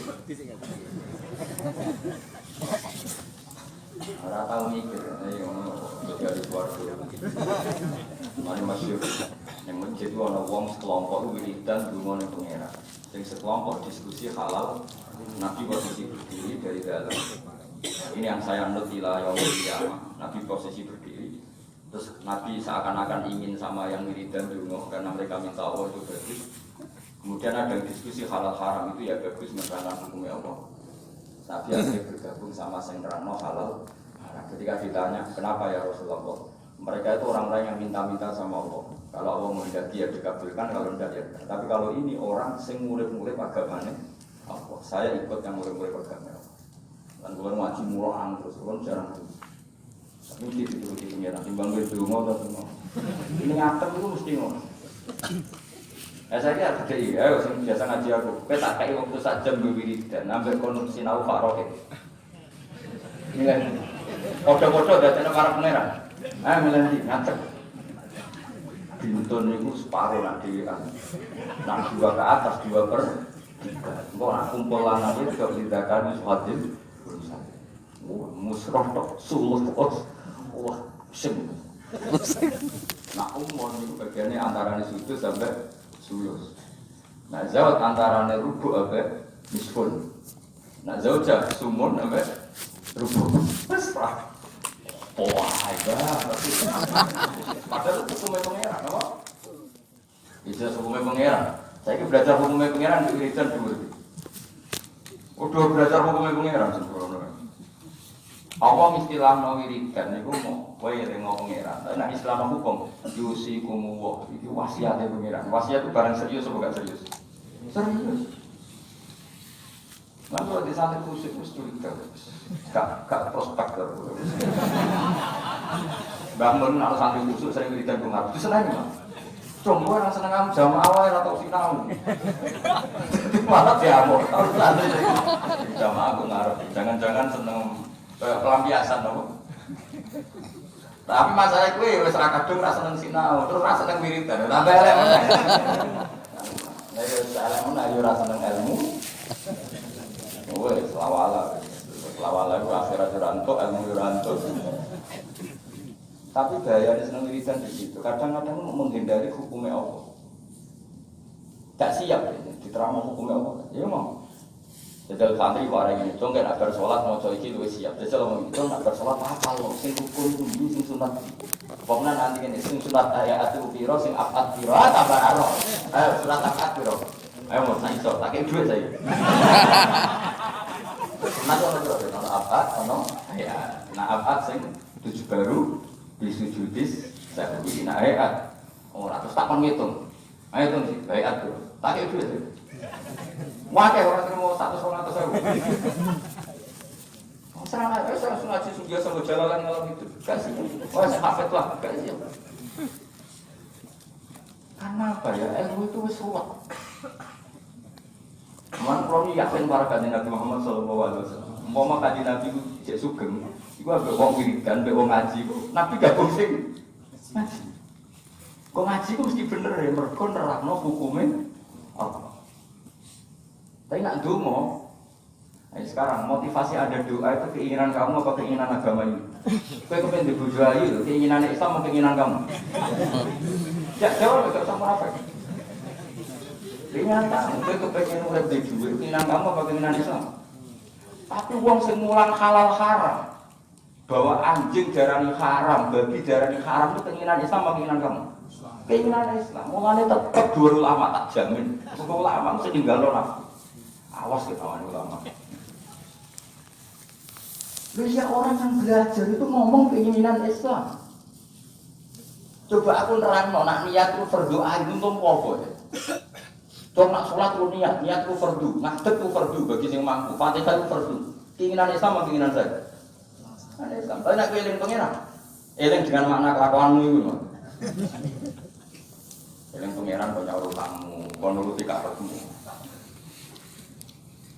Orang tahu mikir, ini orang dari suarga. Mana masih yang masjid itu orang wong sekelompok wiridan dungo yang pengira. Yang sekelompok diskusi halal, Nabi posisi berdiri dari dalam. Ini yang saya nut ilah yaumul Nabi posisi berdiri. Terus Nabi seakan-akan ingin sama yang wiridan dungo karena mereka minta Allah itu bagus. Kemudian ada diskusi halal haram itu ya bagus menerangkan hukumnya Allah. Nabi akhirnya bergabung sama Sengrano halal. Nah, ketika ditanya kenapa ya Rasulullah, mereka itu orang-orang yang minta-minta sama Allah. Kalau Allah menghendaki ya dikabulkan, kalau tidak ya. Tapi kalau ini orang sing murid-murid agamanya Allah, saya ikut yang murid-murid agamanya Allah. Dan kalau ngaji murah terus, kalau jarang terus. Tapi itu pengiran, timbang itu mau atau semua. Ini ngatem itu mesti ngono. Saya kira ada ayo sing biasa ngaji aku. Kowe tak kei waktu sak jam wiridan, ambil kono sinau faroe. Milih. Padha-padha dadene para pangeran. Milih ndi ngatek. Dintun niku separo nak dhewean. Nak 2 ke atas 2 per 3. Engko nak kumpul lanang iki kok didakan suhatin. Musroh tok suluh tok. Wah, sing. Nak umur niku bagiane antarane sujud sampai sulus. Nah, zawat antarane rubu apa? Misfun. Nah, zawjah sumun apa? Rubu. Mesra. Wah, hebat. Padahal hukumnya pengeran, apa? Bisa hukumnya pengeran. Saya belajar hukumnya pengeran di wiridan dulu. Udah belajar hukumnya pengeran sempurna. Apa istilah no wiridan itu mau kowe rengo pengeran. Nah istilah hukum yusikum wa itu wasiatnya pengeran. Wasiat itu barang serius apa enggak serius? Serius. Lalu kalau di sana kusik mesti curiga. Gak prospek terus. Bangun kalau santri kusuk sering wiridan bunga. Itu senang ya. Coba orang seneng kamu jam awal atau sinau. Malah diamuk. Tahu santri jam aku ngarep. Jangan-jangan seneng pelampiasan dong. Tapi masalah gue wis ra kadung ra seneng sinau, terus ra seneng wiridan. Tambah elek meneh. Nek wis elek meneh yo ra seneng ilmu. Wis lawala. Lawala ku akhirat yo rantuk, ilmu yo rantuk. Tapi gaya seneng wiridan di situ. Kadang-kadang menghindari hukumnya Allah. Gak siap diterangno hukumnya Allah. Ya mau. Jajal santri bareng ini, dong kan agar sholat mau coy iki luwih siap. Jajal ngomong itu agar sholat apa lo, sing hukum kudu sing sunat. Pokoknya nanti ini sing sunat ayat itu piro, sing afat piro, tambah aro. Ayo surat afat piro. Ayo mau saya iso, tak kei duit saya. Sunat ono piro, ono afat, ono ayat. Nah afat sing 7 baru disujudis saya bikin ayat. Ora terus tak kon ngitung. Ayo hitung sih, ayat piro. Tak kei duit saya. Wah, orang terima 100.000. Masalah, saya langsung aja sudah sama jalan malam itu. Kasih, wah saya hafid lah, kasih. Karena apa ya? Ilmu itu wis ruwet. Man proni yakin para kanjeng Nabi Muhammad sallallahu alaihi wasallam. Umpama kanjeng Nabi cek sugeng, iku ambek wong wiridan, ambek wong ngaji, Nabi gabung sing ngaji. Kok ngaji ku mesti bener ya, mergo nerangno hukume apa? Tapi nak dungo, sekarang motivasi ada doa itu keinginan kamu apa keinginan agama ini? Kau kepengen dibujuk ayu, keinginan Islam atau keinginan kamu? Ya jawab, gak usah merapek. Keinginan kamu, kau kepengen urip di duit, keinginan kamu apa keinginan Islam? Tapi uang semulang halal haram, bawa anjing darani haram, babi darani haram itu keinginan Islam atau keinginan kamu? Keinginan Islam, mulanya tetap dua ulama tak jamin. Sepuluh ulama mesti tinggal nafsu. Awas ketahuan ulama. Lihat orang yang belajar itu ngomong keinginan Islam. Coba aku nerangno nak niat itu berdoa itu untuk apa ya? Coba nak sholat itu niat itu fardu, ngadeg itu fardu bagi yang mampu. Fatihah itu fardu. Keinginan Islam atau keinginan saya? Islam. Tapi nak eling pengiran, eling dengan makna kelakuanmu itu. Eling pengiran kau nyaur kamu, kau nuruti karepmu.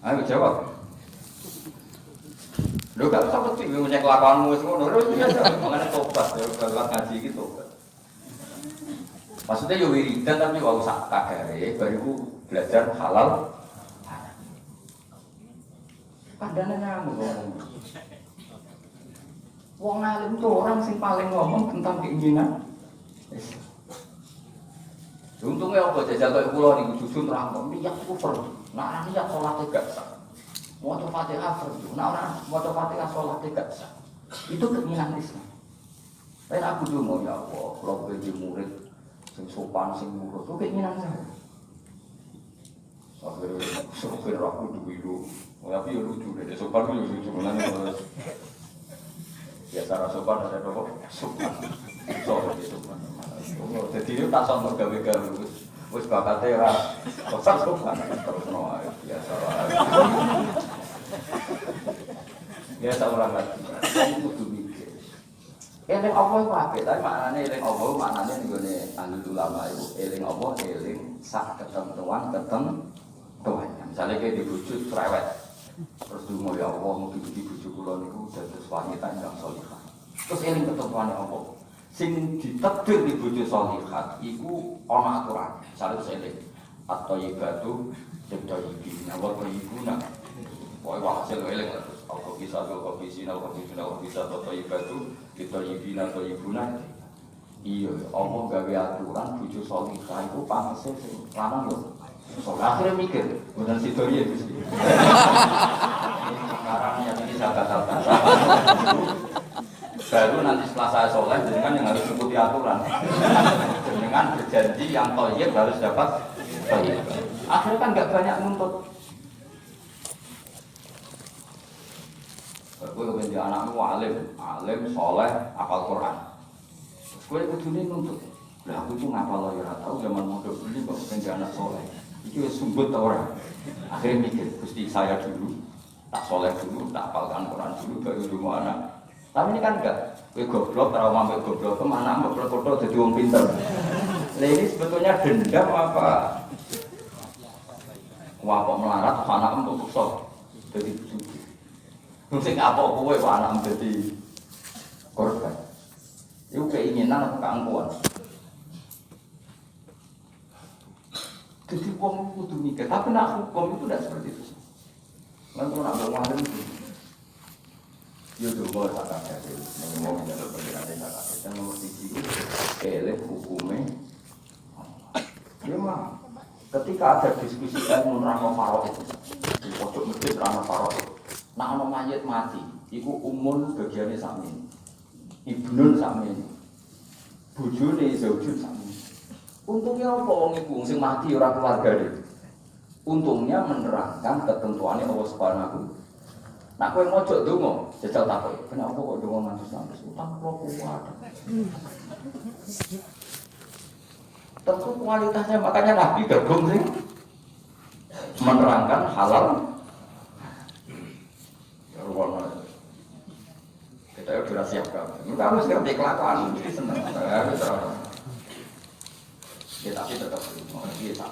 Ayo jawab. Lu gak usah peti, lu punya kelakuanmu semua. Lu biasa, makanya tobat, lewat ngaji gitu. Maksudnya ya wiridan tapi gak usah kagare, baru belajar halal. Padahal ngomong. Wong alim itu orang sing paling ngomong tentang keinginan. Untungnya apa jajal kayak pulau nih, jujur terang, niat itu fardu. Nah niat sholatnya gak sah. Mau Fatihah fardu. Nah mau Fatihah sholatnya gak sah. Itu keinginan Islam. Tapi aku dulu ya Allah, kalau jadi murid, sing sopan, sing murah, itu keinginan saya. Akhirnya aku dulu, tapi ya lucu deh. Sopan itu lucu, mulanya biasa sopan ada apa? Sopan, sopan. Jadi itu tak sama gawe-gawe, wis bakatnya ora kosak sopan terus no biasa. Biasa orang lagi, kamu kudu mikir. Eling Allah itu apa? Tapi maknanya eling Allah, maknanya nih ahli ulama itu eling Allah, eling sak ketentuan. Misalnya kayak dibujuk cerewet, terus dulu ya Allah mungkin dibujuk kulon itu jadi wanita yang solihah. Terus eling ketentuannya Allah. Sing ditakdir di bojo sholihat iku ana aturan. Misalnya saya at-thayyibatu lit-thayyibin wa thayyibuna. Pokoke hasil eling terus apa bisa at-thayyibatu lit-thayyibin thayyibuna. Iya, Allah gawe aturan bojo sholihat iku pantes sing lanang lho. So akhirnya mikir, bukan sidoria itu sih. Sekarang yang ini saya batalkan. Baru nanti setelah saya soleh, dengan yang harus ikuti aturan. Dengan berjanji yang thayyib harus dapat thayyib. Akhirnya kan nggak banyak nuntut. Gue kepengen anakmu alim, soleh, hafal Quran. Terus gue kudunya nuntut. Lah aku tuh ngapal lo ya tahu zaman modal dulu kok kepengen anak soleh. Itu sumbut orang. Akhirnya mikir, Gusti saya dulu tak soleh dulu, tak hafalkan Quran dulu, baru dulu anak. Tapi ini kan enggak, goblok, trauma sampai goblok, kemana foto jadi orang pintar. Nah ini sebetulnya dendam apa? Wah kok melarat, anak untuk sok jadi suci. Mungkin apa kowe anak jadi korban? Itu keinginan atau keangkuhan? Jadi uang itu kudu mikir, tapi nak hukum itu tidak seperti itu. Nanti nak ngomong itu. Yo dulu tak ada sih, ngomong dalam pendidikan tak ada. Dan nomor 3 itu elek hukumnya. Ya mah, ketika ada diskusi ilmu neraka faraid itu, pojok masjid karena farok. Nak ana mayit mati, iku umur bagiannya sami. Ibnun sami. Bojone zaujun sami. Untungnya apa wong iku sing mati ora keluargane. Untungnya menerangkan ketentuannya Allah Subhanahu. Nak kowe mojok donga, jajal takok, kenapa kok donga ngantos-ngantos utang kula kuat. Tentu kualitasnya makanya Nabi gabung sih menerangkan halal. Ya Allah. Kita sudah siapkan. Kamu siap kelakuan, mesti senang. Kita sih tetap kita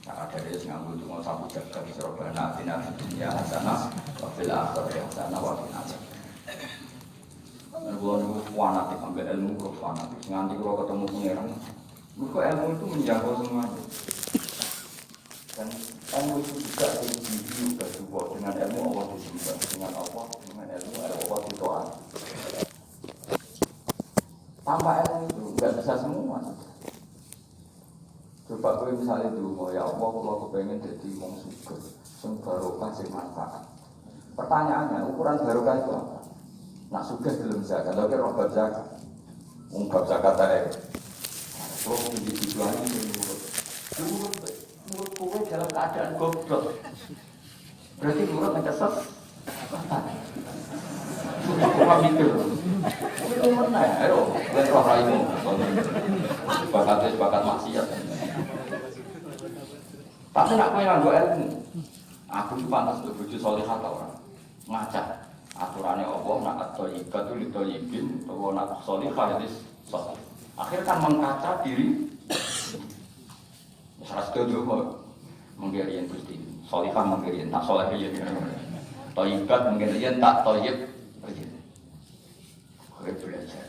ada dari nganggur cuma satu jaga di Surabaya, tina dunia hasanah, wafil akhir hasanah, wafil akhir. Kalau nunggu fanatik, ambil ilmu ke fanatik. Nanti kalau ketemu pengiran, buku ilmu itu menjangkau semuanya. Dan ilmu itu juga juga support dengan ilmu Allah disembah, dengan Allah, dengan ilmu Allah ditoa. Tanpa ilmu itu nggak bisa semua. Coba gue misalnya dulu, ya Allah, kalau kepengen jadi wong sugih, sing barokah sing manfaat. Pertanyaannya, ukuran barokah itu apa? Nak sugih belum zakat, tapi robat zakat. Ungkap zakat aja. Kalau individualnya menurut gue dalam keadaan goblok. Berarti menurut yang kesat. Sumpah mikir. Itu mana ya? Ayo, lihat roh raimu. Bakat maksiat. Tapi nak kowe nganggo ilmu. Aku iki pantas untuk bojo salihah ta ora? Ngajak aturane apa nak at-thayyibah tu li-thayyibin utawa nak salihah itu salih. Akhir kan mengkaca diri. Wis ras setuju kok. Menggerian Gusti. Salihah menggerian tak saleh ya. Thayyibah menggerian tak thayyib. Kowe belajar.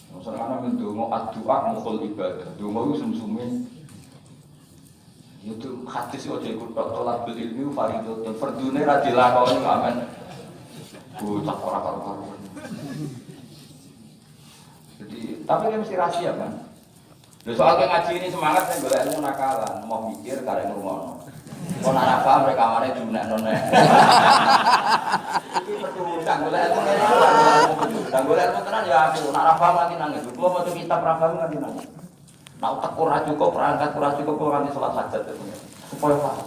Masalah ana mendonga addu'a mukhul ibadah. Donga iku sum-sume itu hadis ojo ikut tolak ilmu fardhu fardune ra dilakoni amen. Bocah ora karo-karo. Jadi, tapi kan mesti rahasia kan. Lha soal ngaji ini semangat kan golek ilmu nakalan, mau mikir karek ngrungokno. Kok ora paham mereka mare diunekno-nek. Iki perturutan golek ilmu dan golek ilmu tenan ya aku nek ora paham nganti nangis. Kulo maca kitab ra paham nganti nangis. Nak utak kurang cukup, perangkat kurang cukup, kurang di sholat hajat itu supaya paham.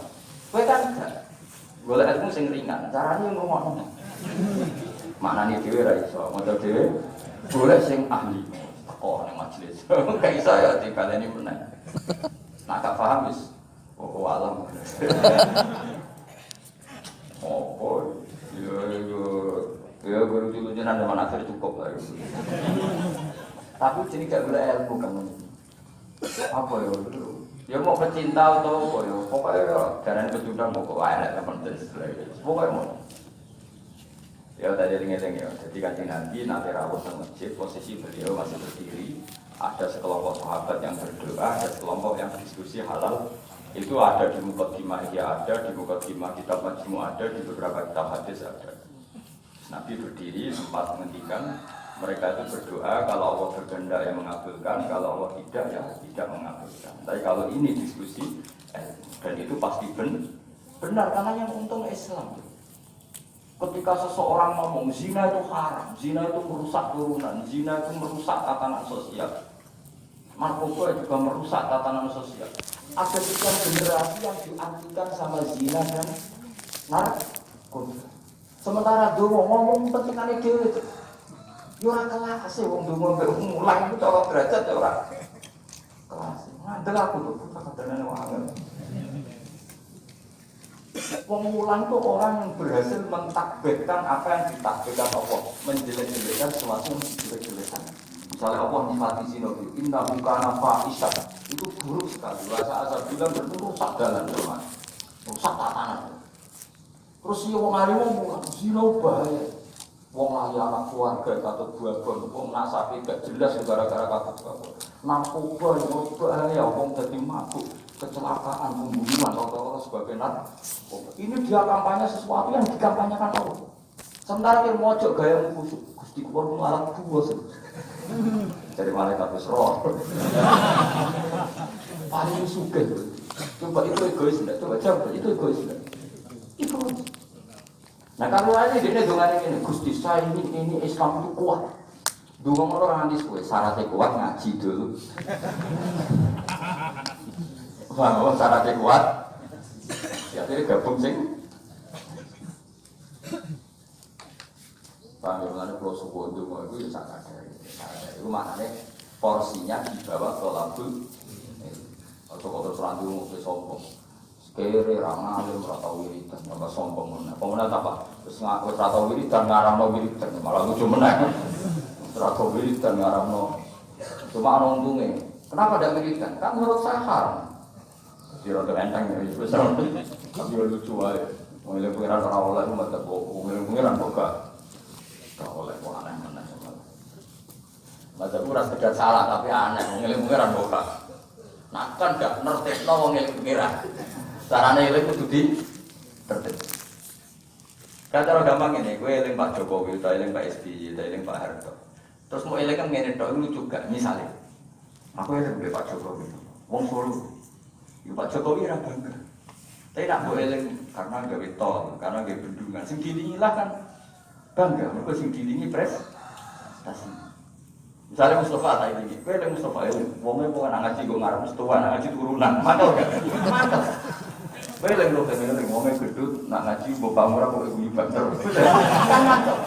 Kowe kan golek ilmu sing ringan, carane ngomong. Maknane dhewe ra iso, maca dhewe golek sing ahli. Teko ning majelis. Kayak iso ya dibaleni meneh. Nak gak paham wis alam. Oh, ya guru dulu jenengan zaman akhir cukup lah. Tapi jadi gak golek ilmu kan. Apa ya? Ya mau pecinta atau apa ya? Pokoknya ya jangan pecundang mau ke wae teman-teman sekalian. Pokoknya mau. Ya tadi dengar-dengar ya. Jadi Kanjeng Nabi nanti rawuh teng masjid, posisi beliau masih berdiri. Ada sekelompok sahabat yang berdoa, ada sekelompok yang diskusi halal. Itu ada di Muqaddimah ya ada, di Muqaddimah kitab Majmu' ada, di beberapa kitab hadis ada. Nabi berdiri sempat menghentikan. Mereka itu berdoa kalau Allah berkehendak yang mengabulkan, kalau Allah tidak ya tidak mengabulkan. Tapi kalau ini diskusi dan itu pasti benar karena yang untung Islam. Ketika seseorang ngomong zina itu haram, zina itu merusak turunan, zina itu merusak tatanan sosial, narkoba juga merusak tatanan sosial. Ada sekian generasi yang diantikan sama zina dan narkoba. Sementara dulu ngomong pentingannya dewe. Yo ora kelas e wong donga mbek mulang iku cara derajat ya ora kelas. Ngandel aku tuh kadane wong. Wong mulang itu orang yang berhasil mentakbirkan apa yang ditakbirkan Allah, menjelek-jelekkan sesuatu yang dijelek-jelekkan. Misalnya Allah nyifati zina itu, inna kana fahisha. Itu buruk sekali. Bahasa asal bilang rusak dalam rumah. Rusak tatanan. Terus ya wong alim ngomong zina bahaya. Wong lali anak keluarga atau buah-buah, wong nasabi gak jelas gara-gara kata-kata. Narkoba yang bahaya, wong jadi mabuk, kecelakaan, pembunuhan, atau sebagai narkoba. Ini dia kampanye sesuatu yang dikampanyekan Allah. Sementara dia mojok gaya khusyuk, Gusti kulo ngalah buah. Jadi malaikat wis roh. Paling sugih. Coba itu egois enggak? Coba jawab, itu egois enggak? Egois. Nah kalau aja dia dengan ini, Gusti saya ini Islam itu kuat. Dua orang nanti kue syaratnya kuat ngaji dulu. Wah, syaratnya kuat. Ya jadi gabung sing. Paham ya, mengenai pulau Suwondo itu ya sangat dari itu maknanya porsinya di bawah tolabul. Kalau terus randu mesti sombong. Kere rangalim ratau wiridan, tambah sombong mana? Pemenang apa? Terus ngaku ratau wiridan ngaramno wiridan, malah lucu menang. Ratau wiridan ngaramno. Cuma ana untungnya. Kenapa tidak wiridan? Kan menurut saya haram. Jadi rada enteng ya, besar. Tapi lucu aja. Mulai pengiran orang oleh itu mata bohong, mulai pengiran boga. Kalau oleh kok aneh-aneh. Masa kurang sekedar salah tapi aneh, mulai pengiran boga. Nah kan gak ngerti wong eling pengiran. Carane eling kudu di tertib. Kan cara gampang ini, gue eling Pak Jokowi, utawa eling Pak SBY, utawa eling Pak Harto. Terus mau eling kan ngene tok lucu gak misalnya. Aku eling Pak Jokowi. Wong Solo. Ya Pak Jokowi ra bangga. Tapi nak mbok eling karena gawe tol, karena gawe bendungan. Sing dilingilah kan bangga, mergo sing dilingi prestasi. Misalnya Mustafa tak ini, kowe eling Mustafa eling, wonge mau ngaji kok ngarep Mustafa ngaji turunan, mantel gak? Mantel. Kowe eling lho eling wonge gedut nak ngaji mbok pamura kok ibu banter. Kan mantel.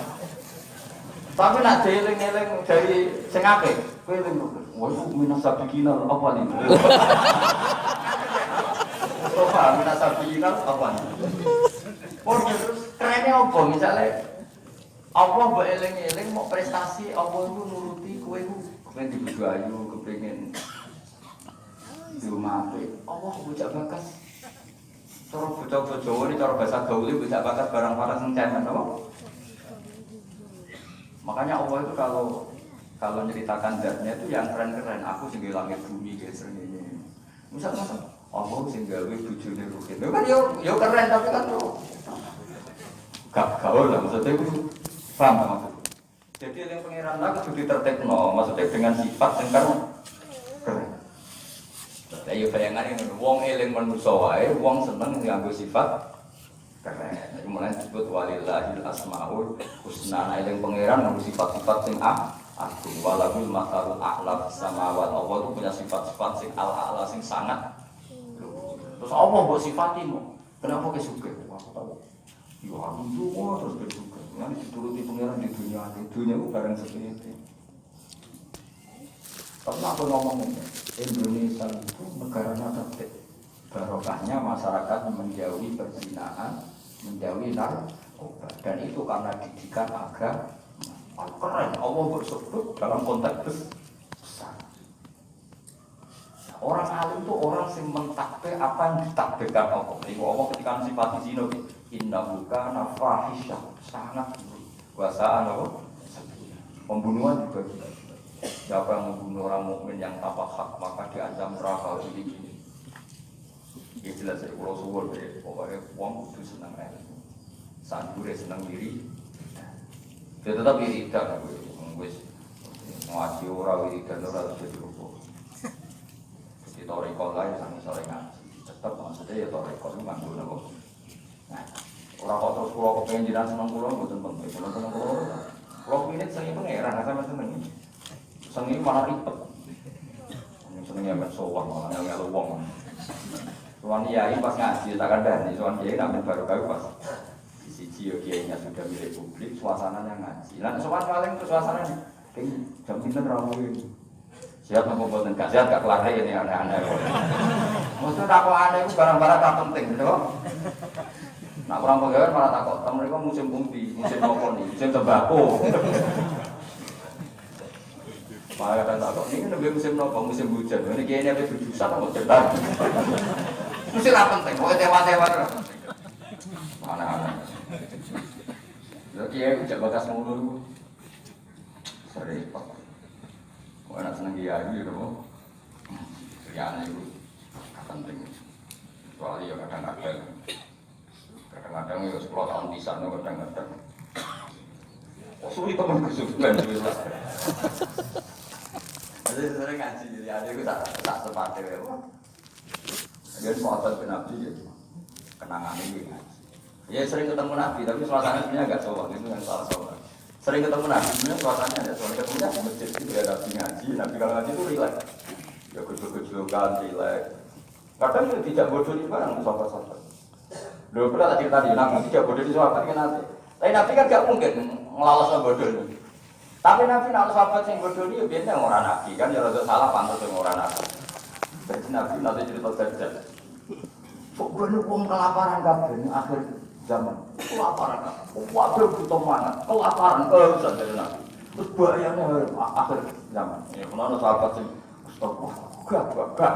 Tapi nak eling-eling dari sing akeh, kowe eling lho. Wah, minas sabiqina apa nih? Mustafa minas sabiqina apa nih? Oh, terus kerennya apa misalnya? Allah mbok eling-eling mau prestasi, Allah itu nuruti kowe iku kepen dibujuk ayu, kepengin diumape. Allah bocah bakas. Cara bocah Jawa ini cara bahasa gaul iki bocah bakas barang waras sing cemen apa? Makanya Allah itu kalau menceritakan zatnya itu yang keren-keren. Aku sing langit bumi geser ini. Misalnya Allah sing gawe bojone rukin. Kan yo keren tapi kan tuh gak gaul lah maksudnya itu. Paham tak maksud? Jadi yang pengiran lah kudu ditertibno, maksudnya dengan sifat yang keren. Lah yo bayangan ini wong eling manusa wae, wong seneng nganggo sifat keren. Kemudian disebut walillahil asmaul husna. Eling pengiran nganggo sifat-sifat sing agung. Walahul masalul a'la samawat. Allah itu punya sifat-sifat sing al-a'la sing sangat. Terus Allah mbok sifatimu. Kenapa kesuke? Aku tahu. Yo aku tuwa terus kesuke. Nanti dituruti pengiran di dunia itu barang seperti itu. Tapi aku ngomongnya, Indonesia itu negara tertib. Barokahnya masyarakat menjauhi perzinahan, menjauhi narkoba. Dan itu karena didikan agama. Keren, Allah bersebut dalam konteks besar. Orang alim itu orang yang mentakbir apa yang ditakbirkan Allah. Jadi Allah ketika sifat zina innahu kana fahisyah, sangat kuasaan apa? Pembunuhan juga. Siapa yang membunuh orang mukmin yang tanpa hak maka diancam neraka ini. Ya jelas dari Pulau Suwon deh. Pokoknya uang itu senang ilmu, sandure senang diri. Dia tetap wiridan aku, wis ngaji ora wiridan ora jadi apa. Di toriko lain sampe sore ngaji. Tetap maksudnya ya toriko itu nganggo napa. Nah, ora kok terus kula kepengin jiran seneng kula mboten penting. Seneng kula. Kula pinit seneng pangeran sampe seneng. Seneng malah ribet. Seneng ya sowan malah ngelu wong. Sowan kiai pas ngaji tak kandhani, sowan kiai namung barokah pas siji yo kiainya sudah milik publik, suasananya ngaji. Lah sowan paling ke suasana ping jam pinten rawuh. Siap napa mboten gak sehat gak kelar ini aneh-aneh. Mesti takok aneh iku barang-barang ra penting, lho. Nak kurang pegawai malah takok, mereka musim bumbi, musim apa nih, musim tembakau. Malah kan takok, ini kan musim apa, musim hujan. Ini kayaknya apa berjusan apa cerita. Mesti ra penting, pokoknya tewa-tewa ra penting. Mana-mana. Lha kiai ku jak bakas ngono. Sare pak. Kok ana seneng kiai lho. Ya ana iku penting. Soalnya ya kadang-kadang kadang-kadang ya 10 tahun di sana kadang-kadang sulit teman kesulitan juga. Jadi sering ngaji jadi ada itu tak sepakai ya. Dia sahabat Nabi ya, kenangan ini. Ya sering ketemu Nabi, tapi suasananya agak sowan itu yang salah sowan. Sering ketemu Nabi, sebenarnya suasananya ada soal ketemunya di masjid itu ya Nabi ngaji. Nabi kalau ngaji itu rileks, ya gejol-gejolkan rileks. Kadang dia tidak bodoh di barang sahabat-sahabat. Dulu pernah tak cerita nih, Nabi tidak bodoh di sahabat kan nanti. Tapi Nabi kan gak mungkin ngelawas sama bodoh ini. Tapi Nabi nak sahabat yang bodoh ini biasanya orang Nabi kan, ya rada salah pantas dengan orang Nabi. Jadi Nabi nanti cerita Dajjal. Pokoknya ini orang kelaparan kabeh akhir zaman. Kelaparan kabeh. Waduh butuh mangan, kelaparan kehausan dari Nabi. Terus bahayanya akhir zaman. Ya kenapa sahabat sing astagfirullah gak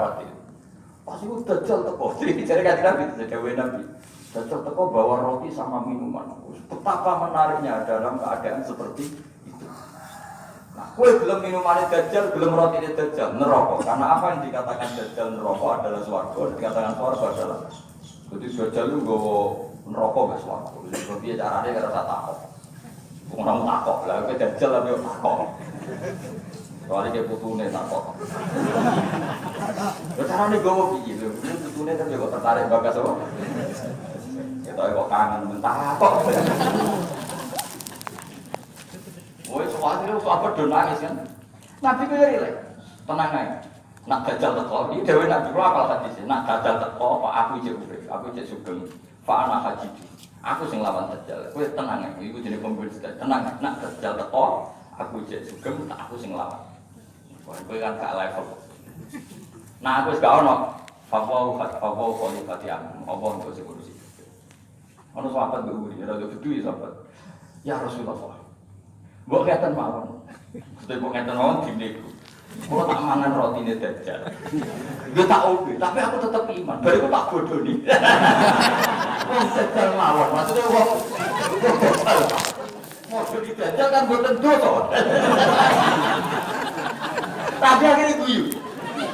pasti itu Dajjal teko. Jadi kan Nabi dewe Nabi. Dajjal teko bawa roti sama minuman. Betapa menariknya dalam keadaan seperti itu. Nah, kue belum minuman Dajjal, belum roti Dajjal, neraka. Karena apa yang dikatakan Dajjal neraka adalah swarga, dikatakan swarga adalah. Jadi Dajjal itu nggawa neraka wis swarga. Jadi piye carane karo tak takok. Wong ora takok, lha kowe Dajjal apa yo takok. Soale ke putune takok. Yo carane nggawa piye lho? Putune kan yo tertarik bagas apa? Kita kok kangen mentah kok. Woi, soalnya sahabat do nangis kan. Nabi ku ya rileks, tenang ae. Nak Dajjal teko, iki dhewe Nabi ku apal hadis. Nak Dajjal teko, Pak aku cek urip, aku cek sugeng. Pak anak haji. Aku sing lawan Dajjal. Kowe tenang ae, iku jenenge pembeda. Tenang, nak Dajjal teko, aku cek sugeng, aku sing lawan. Kowe kan gak level. Nah, aku wis gak ono. Fawau khalifati Allah untuk sing ngurusi. Ono sahabat beruri, ada gedhe sahabat. Ya Rasulullah. Mbok ngeten mawon. Sedaya mbok ngeten mawon dineku. Kalau tak mangan rotine Dajjal. Yo tak oke, tapi aku tetap iman. Bariku tak bodoni. Wong Dajjal mawon, maksudnya wong Dajjal. Bodoni Dajjal kan boten dosa. Tapi akhirnya guyu.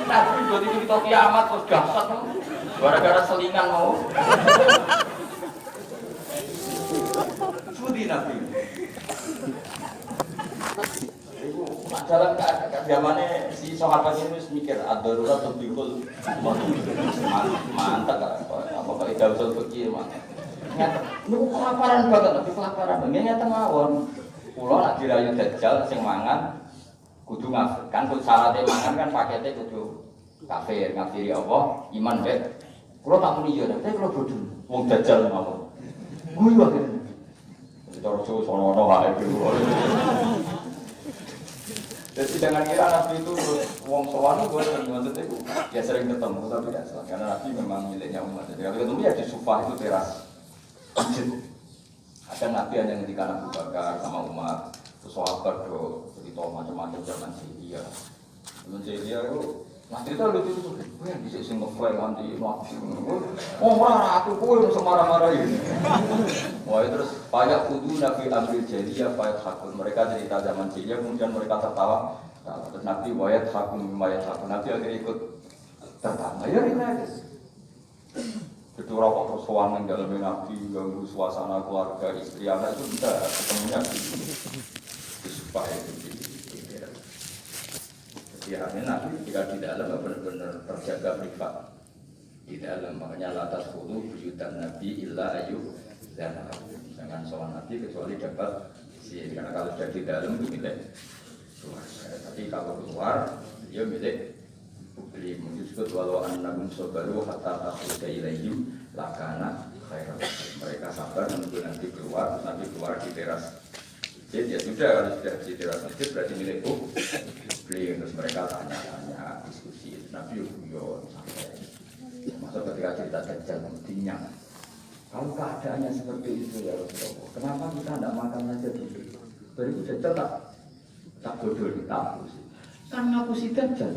Tapi begitu kita kiamat terus dahsyat. Gara-gara selingan mau. Sudi Nabi. Dalam zamannya si sahabat ini mikir ad-darurat tubihul mantap kan apa kalau tidak usah pikir mah niku kelaparan banget tapi kelaparan nyata mawon kula nak dirayu Dajjal sing mangan kudu ngafir kan syaratnya mangan kan paketnya kudu kafir ngafiri Allah iman deh kula tak muni yo tapi kula bodoh wong Dajjal mawon guyu akhirnya cara sono wae jadi jangan kira Nabi itu wong sowan itu maksudnya itu ya sering ketemu tapi tidak salah karena Nabi memang miliknya umat. Jadi kalau ketemu ya di Sufah itu teras masjid. Ada Nabi hanya ketika Abu Bakar sama Umar terus sahabat do cerita macam-macam zaman Syria. Zaman Syria itu Nabi itu lucu tuh. Gue yang bisa sing ngefly nanti Nabi. Oh marah aku kowe marah-marah ini. Wah terus banyak kudu Nabi ambil jahiliyah payat hakun. Mereka cerita zaman jahiliyah kemudian mereka tertawa. Terus Nabi wayat hakun Nabi akhirnya ikut tertawa. Ya ini aja. Kedua rokok persoalan yang dalam Nabi ganggu suasana keluarga istri anak itu bisa ketemunya di supaya itu. Jadi Nabi jika di dalam benar-benar terjaga privat di dalam makanya latas kudu buyutan Nabi illa ayu dan jangan soal Nabi kecuali dapat sih karena kalau sudah di dalam itu milik keluarga tapi kalau keluar dia milik publik disebut walau annahum sabaru hatta takhruja ilaihim lakana khairan mereka sabar menunggu nanti keluar nanti keluar di teras jadi ya sudah kalau sudah di teras masjid berarti milik publik terus mereka tanya-tanya diskusi Nabi yo sampai masa ketika cerita Dajjal mestinya kalau keadaannya seperti itu ya Rasulullah kenapa kita tidak makan saja dulu bariku Dajjal tak bodoh tak ngapusi kan ngapusi Dajjal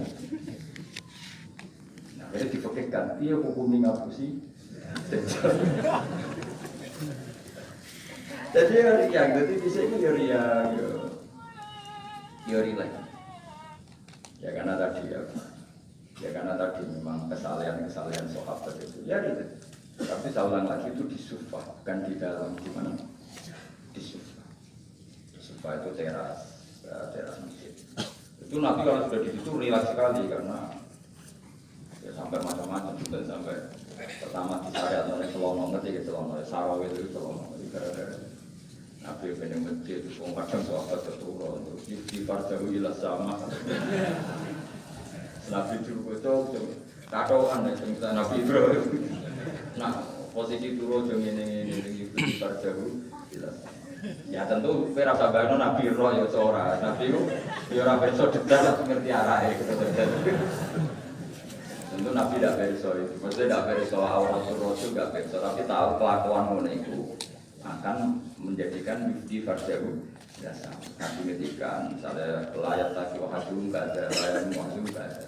nah jadi dipikirkan dia hukumnya ngapusi Dajjal jadi yang jadi di sini yori lagi ya karena tadi memang kesalahan sahabat itu ya gitu. Tapi saya ulang lagi itu di Sufah bukan di dalam di mana di Sufah. Di Sufah itu teras masjid. Itu Nabi kalau sudah di situ rileks sekali karena ya sampai macam-macam dan sampai sarawet itu tolong gara-gara Nabi pengen masjid, orang kadang sahabat terturun, di parjahu ilah sama. Nabi dulu itu katoan ya, cerita Nabi Ibrahim. Nah, posisi turun jam ini di parjahu ilah sama. Ya tentu rasa bayang Nabi roh ya seorang, Nabi itu ya orang berso detail ngerti arahnya. Tentu Nabi tidak berso itu, maksudnya tidak berso aurat Rasul tidak berso, tapi tahu kelakuan itu akan menjadikan di farjahu ya sama. Nabi ngertikan misalnya layat lagi wahadum nggak ada, layat muazum nggak ada.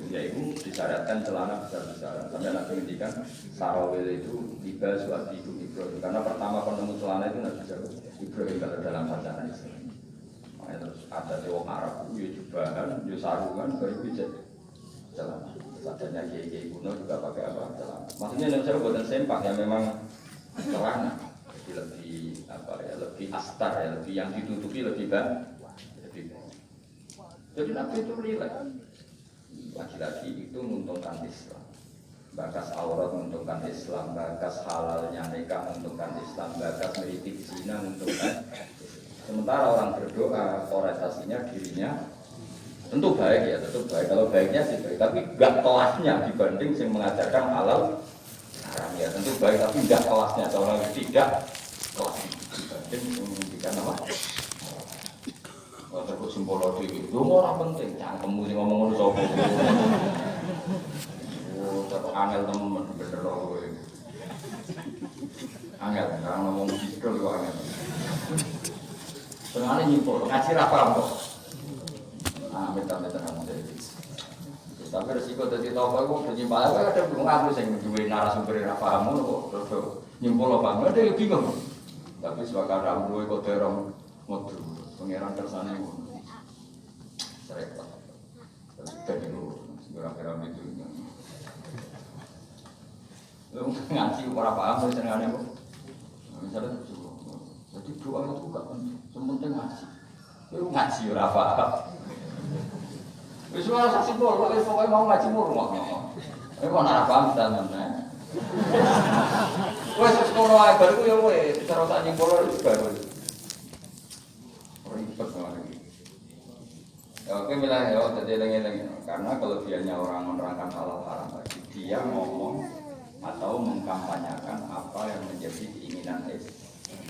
Ya itu disyaratkan celana besar-besaran. Sampai Nabi ngertikan sarawil itu tiba suatu Ibrahim. Karena pertama penemu celana itu Nabi Ibrahim kalau dalam bacaan Islam. Makanya terus ada orang Arab ya jubahan, ya sarungan, baru bisa celana. Sadanya kiai kuno juga pakai apa celana. Maksudnya Nabi Ibrahim buatan sempak ya memang celana. Lebih apa ya, lebih astar ya, lebih yang ditutupi lebih baik. Jadi Nabi itu rileks. Laki-laki itu menguntungkan Islam, bakas aurat menguntungkan Islam, bakas halalnya nikah menguntungkan Islam, bakas meritik zina menguntungkan Islam. Sementara orang berdoa orientasinya dirinya tentu baik ya, tentu baik. Kalau baiknya sih baik, tapi enggak kelasnya dibanding yang mengajarkan halal haram ya, tentu baik tapi enggak kelasnya. Seorang tidak kelas dibanding yang menunjukkan apa? Terus simbol itu orang penting, jangan kemudian ngomong sopo. Oh, tetap angel temen bener loh. Angel, karena ngomong gitu kok angel. Senangnya nyimpul, ngaji apa kok? Minta kamu jadi. Tapi resiko dari toko itu penyimpalan ada belum aku yang menjual narasumber yang pahamu kok nyimpul apa? Nggak ada yang bingung. Tapi sebagai ramu itu terong motor. Pengiran tersana itu repot. Jadi lu segera-gera itu lu ngaji orang paham senengane kok. Misalnya jadi doa itu gak penting, sementing ngaji. Lu ngaji ora paham. Wis ora sak simpul, kok pokoke mau ngaji murung. Kok ora paham tenan. Wes sekono ae baru yo wis terus tak nyimpul itu baru. Ribet lagi. Ya, oke milah ya, jadi lengi-lengi. Karena kelebihannya orang menerangkan halal haram tadi, dia ngomong atau mengkampanyakan apa yang menjadi keinginan Islam.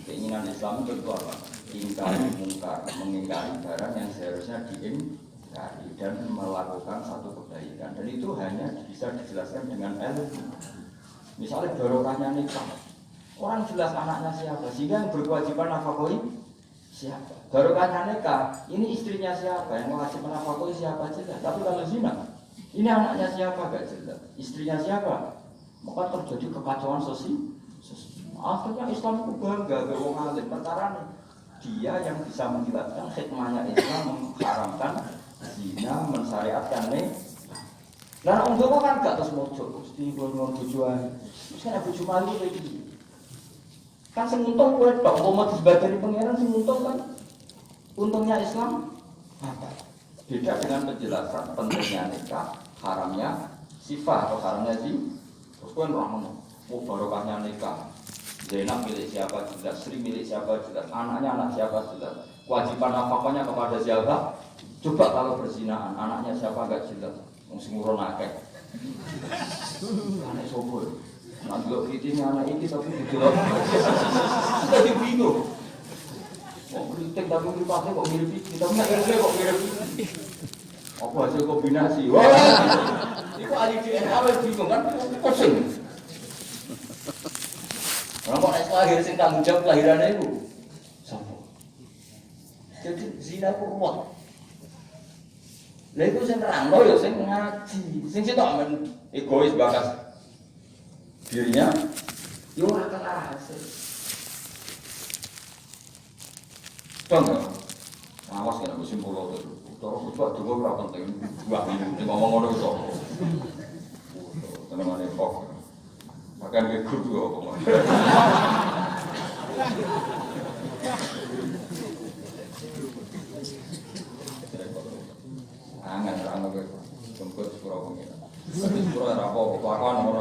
Keinginan Islam itu apa? Ingkari mungkar, mengingkari barang yang seharusnya diingkari dan melakukan satu kebaikan. Dan itu hanya bisa dijelaskan dengan ilmu. Misalnya barokahnya nikah, orang jelas anaknya siapa, sehingga yang berkewajiban nafkahi siapa? Barokahnya nikah, ini istrinya siapa, yang wajib menafkahi siapa jelas. Tapi kalau zina, ini anaknya siapa gak jelas, istrinya siapa, maka terjadi kekacauan sosial. Akhirnya Islam itu bangga ke wong alim. Perkara dia yang bisa menjelaskan hikmahnya Islam mengharamkan zina, mensyariatkan nikah. Lah orang tua kan gak terus mojo, mesti ngomong tujuan. Terus kan bojo malu iki. Kan sing untung kowe tok, mau disebadani pangeran sing untung kan. Untungnya Islam apa? Beda dengan penjelasan pentingnya nikah, haramnya sifat atau haramnya zina. Terus kowe ora ngono. Oh barokahnya nikah. Zainab milik siapa jelas, Sri milik siapa jelas, anaknya anak siapa jelas. Kewajiban nafkahnya kepada siapa? Coba kalau berzinaan, anaknya siapa enggak jelas. Wong sing urun akeh. Anak sopo. Nek delok kritine anak iki tapi didelok. Dadi bingung. Kok kritik tapi mripate kok mirip iki, tapi nek ilmu kok mirip iki. Apa hasil kombinasi? Wah. Iku ahli DNA wis bingung kan pusing. Ora kok nek lahir sing tanggung jawab lahirane iku. Sopo? Jadi zina ku ruwet. Lha iku sing nerangno ya sing ngaji. Sing sitok men egois bakas dirinya yo ora kelas. Contoh, awas kena musim pulau itu. Terus buat dua ora penting. Dua ini ngomong ngono iso. Tenemane kok. Makan ke guru apa. Angan ana kowe jemput sepuro pengen. Sepuro ora apa-apa, kelakuan ngono.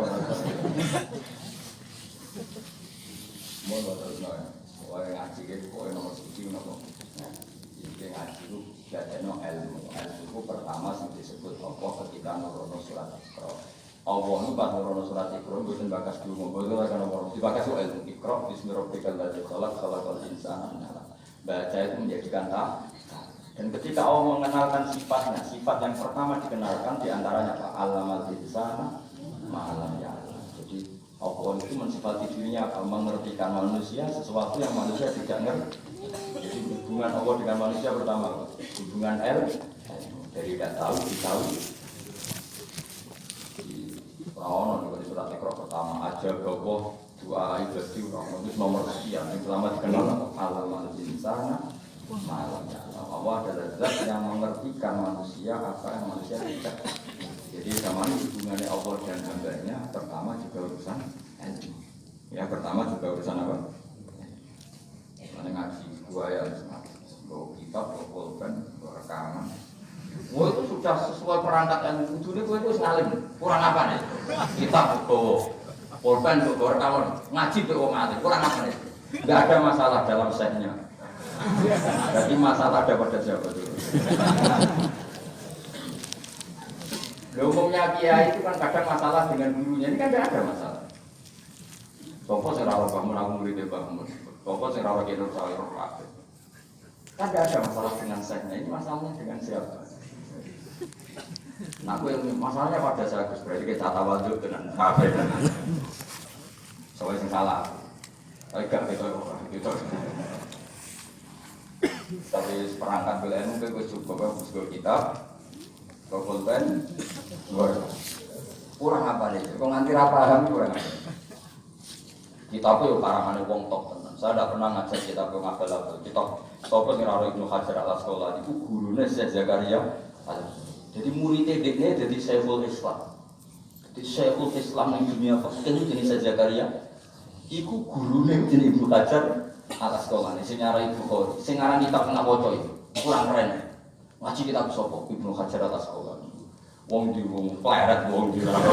nopo. Iki ngaji itu gak ada ilmu. Ilmu itu pertama yang disebut apa ketika nurono surat Iqra. Allah itu pas nurono surat Iqra mboten bakas dungo, mboten ora kana wong. Dibakas ilmu Iqra bismi rabbikal ladzi khalaq khalaqal insana min 'alaq. Baca itu menjadikan tak. Dan ketika Allah mengenalkan sifatnya, sifat yang pertama dikenalkan diantaranya apa? Allamal insana ma'alam ya'lam. Jadi Allah itu mensifati dirinya apa? Mengertikan manusia sesuatu yang manusia tidak ngerti. Jadi hubungan Allah dengan manusia pertama hubungan dari tidak tahu ditahu. Di Quran di surat Iqra pertama aja bahwa doa ibadi orang itu nomor sekian yang pertama dikenal Allamal insana ma'alam ya'lam. Allah adalah zat yang mengertikan manusia apa yang manusia tidak. Jadi sama hubungannya Allah dan hambanya pertama juga urusan ilmu. Ya pertama juga urusan apa? Mana ngaji gua ya bawa kitab, bawa pulpen, bawa rekaman. Gua itu sudah sesuai perangkat yang kudu gua itu ngalim. Kurang apa nih? Kitab bawa pulpen, bawa rekaman, ngaji bawa mati. Kurang apa nih? Enggak ada masalah dalam setnya. Jadi masalah ada pada siapa dulu? Umumnya kiai itu kan kadang masalah dengan gurunya, ini kan tidak ada masalah. Sopo sing ora bangun aku murid bangun. Sopo sing ora kene saya ora. Kan tidak ada masalah dengan seknya, ini masalahnya dengan siapa? Nah, masalahnya pada saya berarti kita tawadhu dengan kafir. Soalnya sing salah. Agak gitu. Tapi perangkat belain mungkin gue cukup buku kitab, pulpen, kurang apa nih? Kau nganti paham kurang apa? Kitab itu karangan wong top tenan. Saya tidak pernah ngajar kitab yang ngapal apa. Kitab Sopo Niraro Ibnu Hajar al Asqalani itu gurunya Syekh Zakaria. Jadi muridnya dia jadi Syekhul Islam. Jadi Syekhul Islam yang dunia fakir itu jenis Syekh Zakaria. Iku gurunya jadi Ibnu Hajar atas sekolah ini, sing nyarai Bukhari, sing ngarang kitab kena bocor itu, kurang keren. Ngaji kitab sopo, Ibnu Hajar atas sekolah. Wong di wong pleret, wong di raro.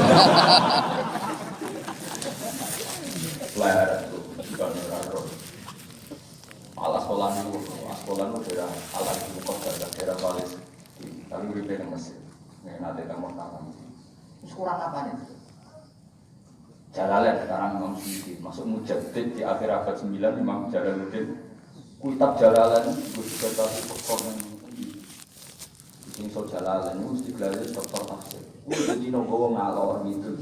Pleret itu bukan raro. Alas sekolah itu daerah alas itu kota daerah Palis. Lalu beribe ke Mesir. Nih nanti kamu tahu. Terus kurang apa nih? Jalalain sekarang Imam Suyuti masuk mujaddid di akhir abad 9 Imam Jalaluddin kitab Jalalain itu juga tadi performan ini so Jalalain itu mesti gelar doktor tafsir jadi nopo ngalor gitu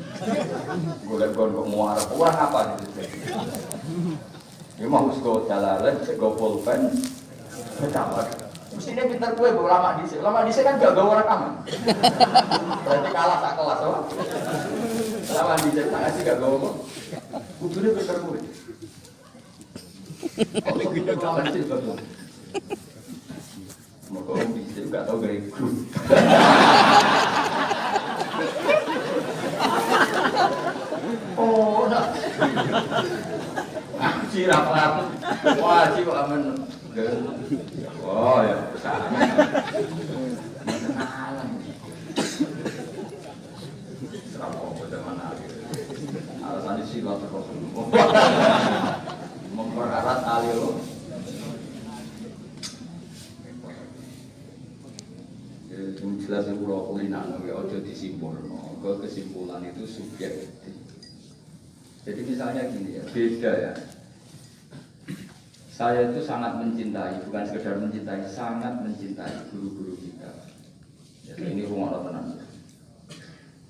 golek gondok muara kurang apa gitu ya mau go Jalalain go pulpen berkamar mestinya pintar kue lama di kan gak gawe rekaman berarti kalah tak kelas apa lama di tak kasih gak gawe kok kudunya pintar kue kalau kita lama di gak gawe mau kau bisa gak tau gaya grup oh nak ngaji rapat wajib aman. Oh ya, sama. Serapok zaman akhir. Alasan silat terus. Mempererat tali lo. Itu jelas pulau kulinan, ojo disimpul. Kesimpulan itu subjektif. Jadi misalnya gini ya, beda ya. Saya itu sangat mencintai, bukan sekedar mencintai, sangat mencintai guru-guru kita. Jadi ini rumah tenang.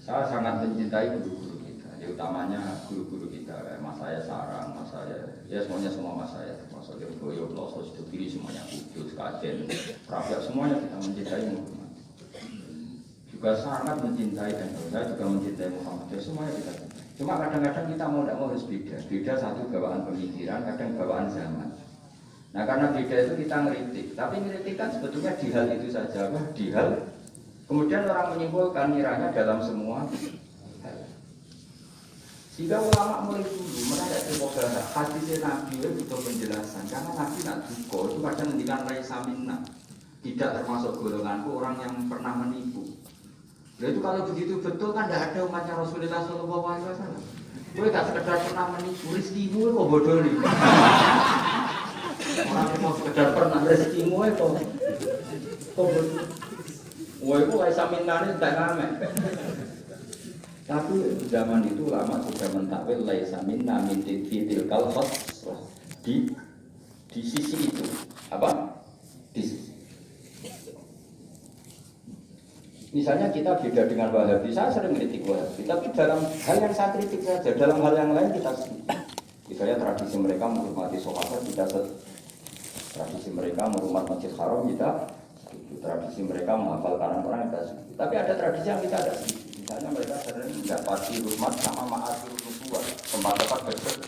Saya sangat mencintai guru-guru kita. Ya, utamanya guru-guru kita, mas saya Sarang, mas saya, ya semuanya semua mas saya, termasuk Boyo, Ploso, Sidupiri, semuanya Kudus, Kajen, Rafiq, semuanya kita mencintai Muhammad. Juga sangat mencintai dan saya juga mencintai Muhammad. Ya, semuanya kita cintai. Cuma kadang-kadang kita mau tidak mau harus beda. Beda satu bawaan pemikiran, kadang bawaan zaman. Nah karena beda itu kita ngeritik, tapi ngeritik kan sebetulnya di hal itu saja, di hal kemudian orang menyimpulkan kiranya dalam semua hal. Sehingga ulama mulai dulu menanya kemogaran hadis Nabi itu butuh penjelasan, karena Nabi nak duko itu kadang ngendikan laisa minna, tidak termasuk golonganku orang yang pernah menipu. Nah itu kalau begitu betul kan tidak ada umatnya Rasulullah SAW. Gue gak sekedar pernah menipu, rizkimu kok bodoh nih. Tapi mau sekedar pernah rezekimu itu. Wah itu laisa minnani tak ngamek. Tapi zaman itu lama sudah mentakwil laisa minna min fitil kalfas di sisi itu apa? Di sisi. Misalnya kita beda dengan Wahabi, saya sering kritik Wahabi, tapi dalam hal yang saya kritik saja, dalam hal yang lain kita setuju. Misalnya tradisi mereka menghormati sahabat, kita setuju. Tradisi mereka menghormati Masjid Haram, kita setuju. Tradisi mereka menghafal Quran, kita setuju. Tapi ada tradisi yang kita ada setuju. Misalnya mereka sering mendapati rumah sama ma'asir nubuwah, tempat-tempat besar.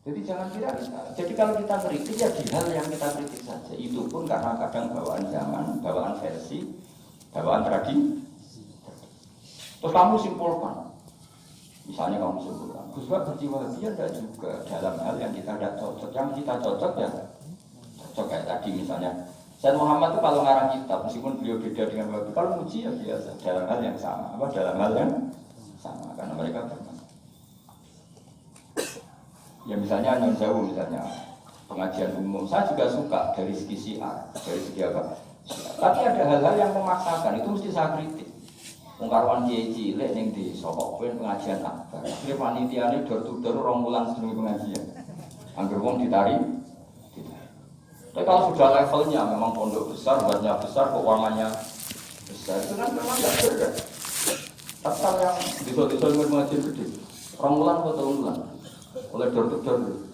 Jadi jangan kira kita. Jadi kalau kita kritik ya di hal yang kita kritik saja. Itu pun karena kadang bawaan zaman, bawaan versi, bawaan tradisi. Terus kamu simpulkan. Misalnya kamu simpulkan. Gus Bak berjiwa dia ada juga dalam hal yang kita tidak cocok. Yang kita cocok ya cocok kayak tadi misalnya. Sayyid Muhammad itu kalau ngarang kitab, meskipun beliau beda dengan Wahabi, kalau muji ya biasa dalam hal yang sama. Apa dalam hal yang sama karena mereka berbeda. Ya misalnya Nyon Sewu misalnya pengajian umum, saya juga suka dari segi syiar, dari segi apa? Tapi ada hal-hal yang memaksakan, itu mesti saya kritik. Pengkaruan kiai cilik ning di Sokok pengajian akbar. Akhirnya panitiane dor-dor 2 bulan sebelum pengajian. Angger wong ditarik. Tapi kalau sudah levelnya memang pondok besar, buatnya besar, keuangannya besar, itu kan memang nggak berbeda. Tapi kalau yang desa-desa yang pengajian gede, 2 bulan atau 3 bulan. Oleh dor-dor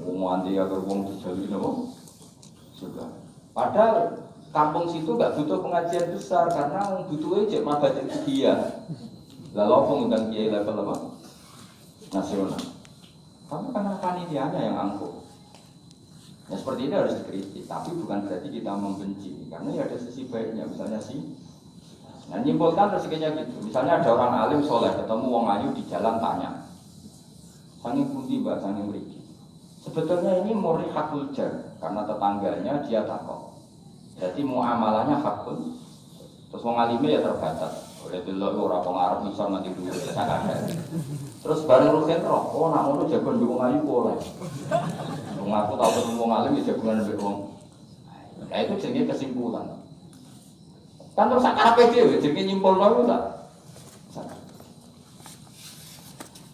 mau anti agar wong dijalin apa? Sudah. Padahal kampung situ nggak butuh pengajian besar karena butuhnya cek mabad sekian. Lalu apa ngundang kiai level apa? Nasional. Tapi karena panitianya yang angkuh. Ya seperti ini harus dikritik. Tapi bukan berarti kita membenci. Karena ya ada sisi baiknya. Misalnya sih. Nah nyimpulkan rezekinya gitu. Misalnya ada orang alim soleh ketemu wong ayu di jalan tanya, sanging pundi mbak, sanging mriki. Sebetulnya ini murni hakul jar karena tetangganya dia takok. Jadi muamalahnya hakul. Terus wong alime ya terbatas. Oleh delok ora wong Arab bisa nganti dhuwur sakake. Terus bareng rugen roh, oh nak ngono jagon wong ayu oleh. Wong aku tau ketemu wong alim ya jagoan mbek wong. Nah itu jenenge kesimpulan. Kan terus sakarepe dhewe jenenge nyimpulno iku tak.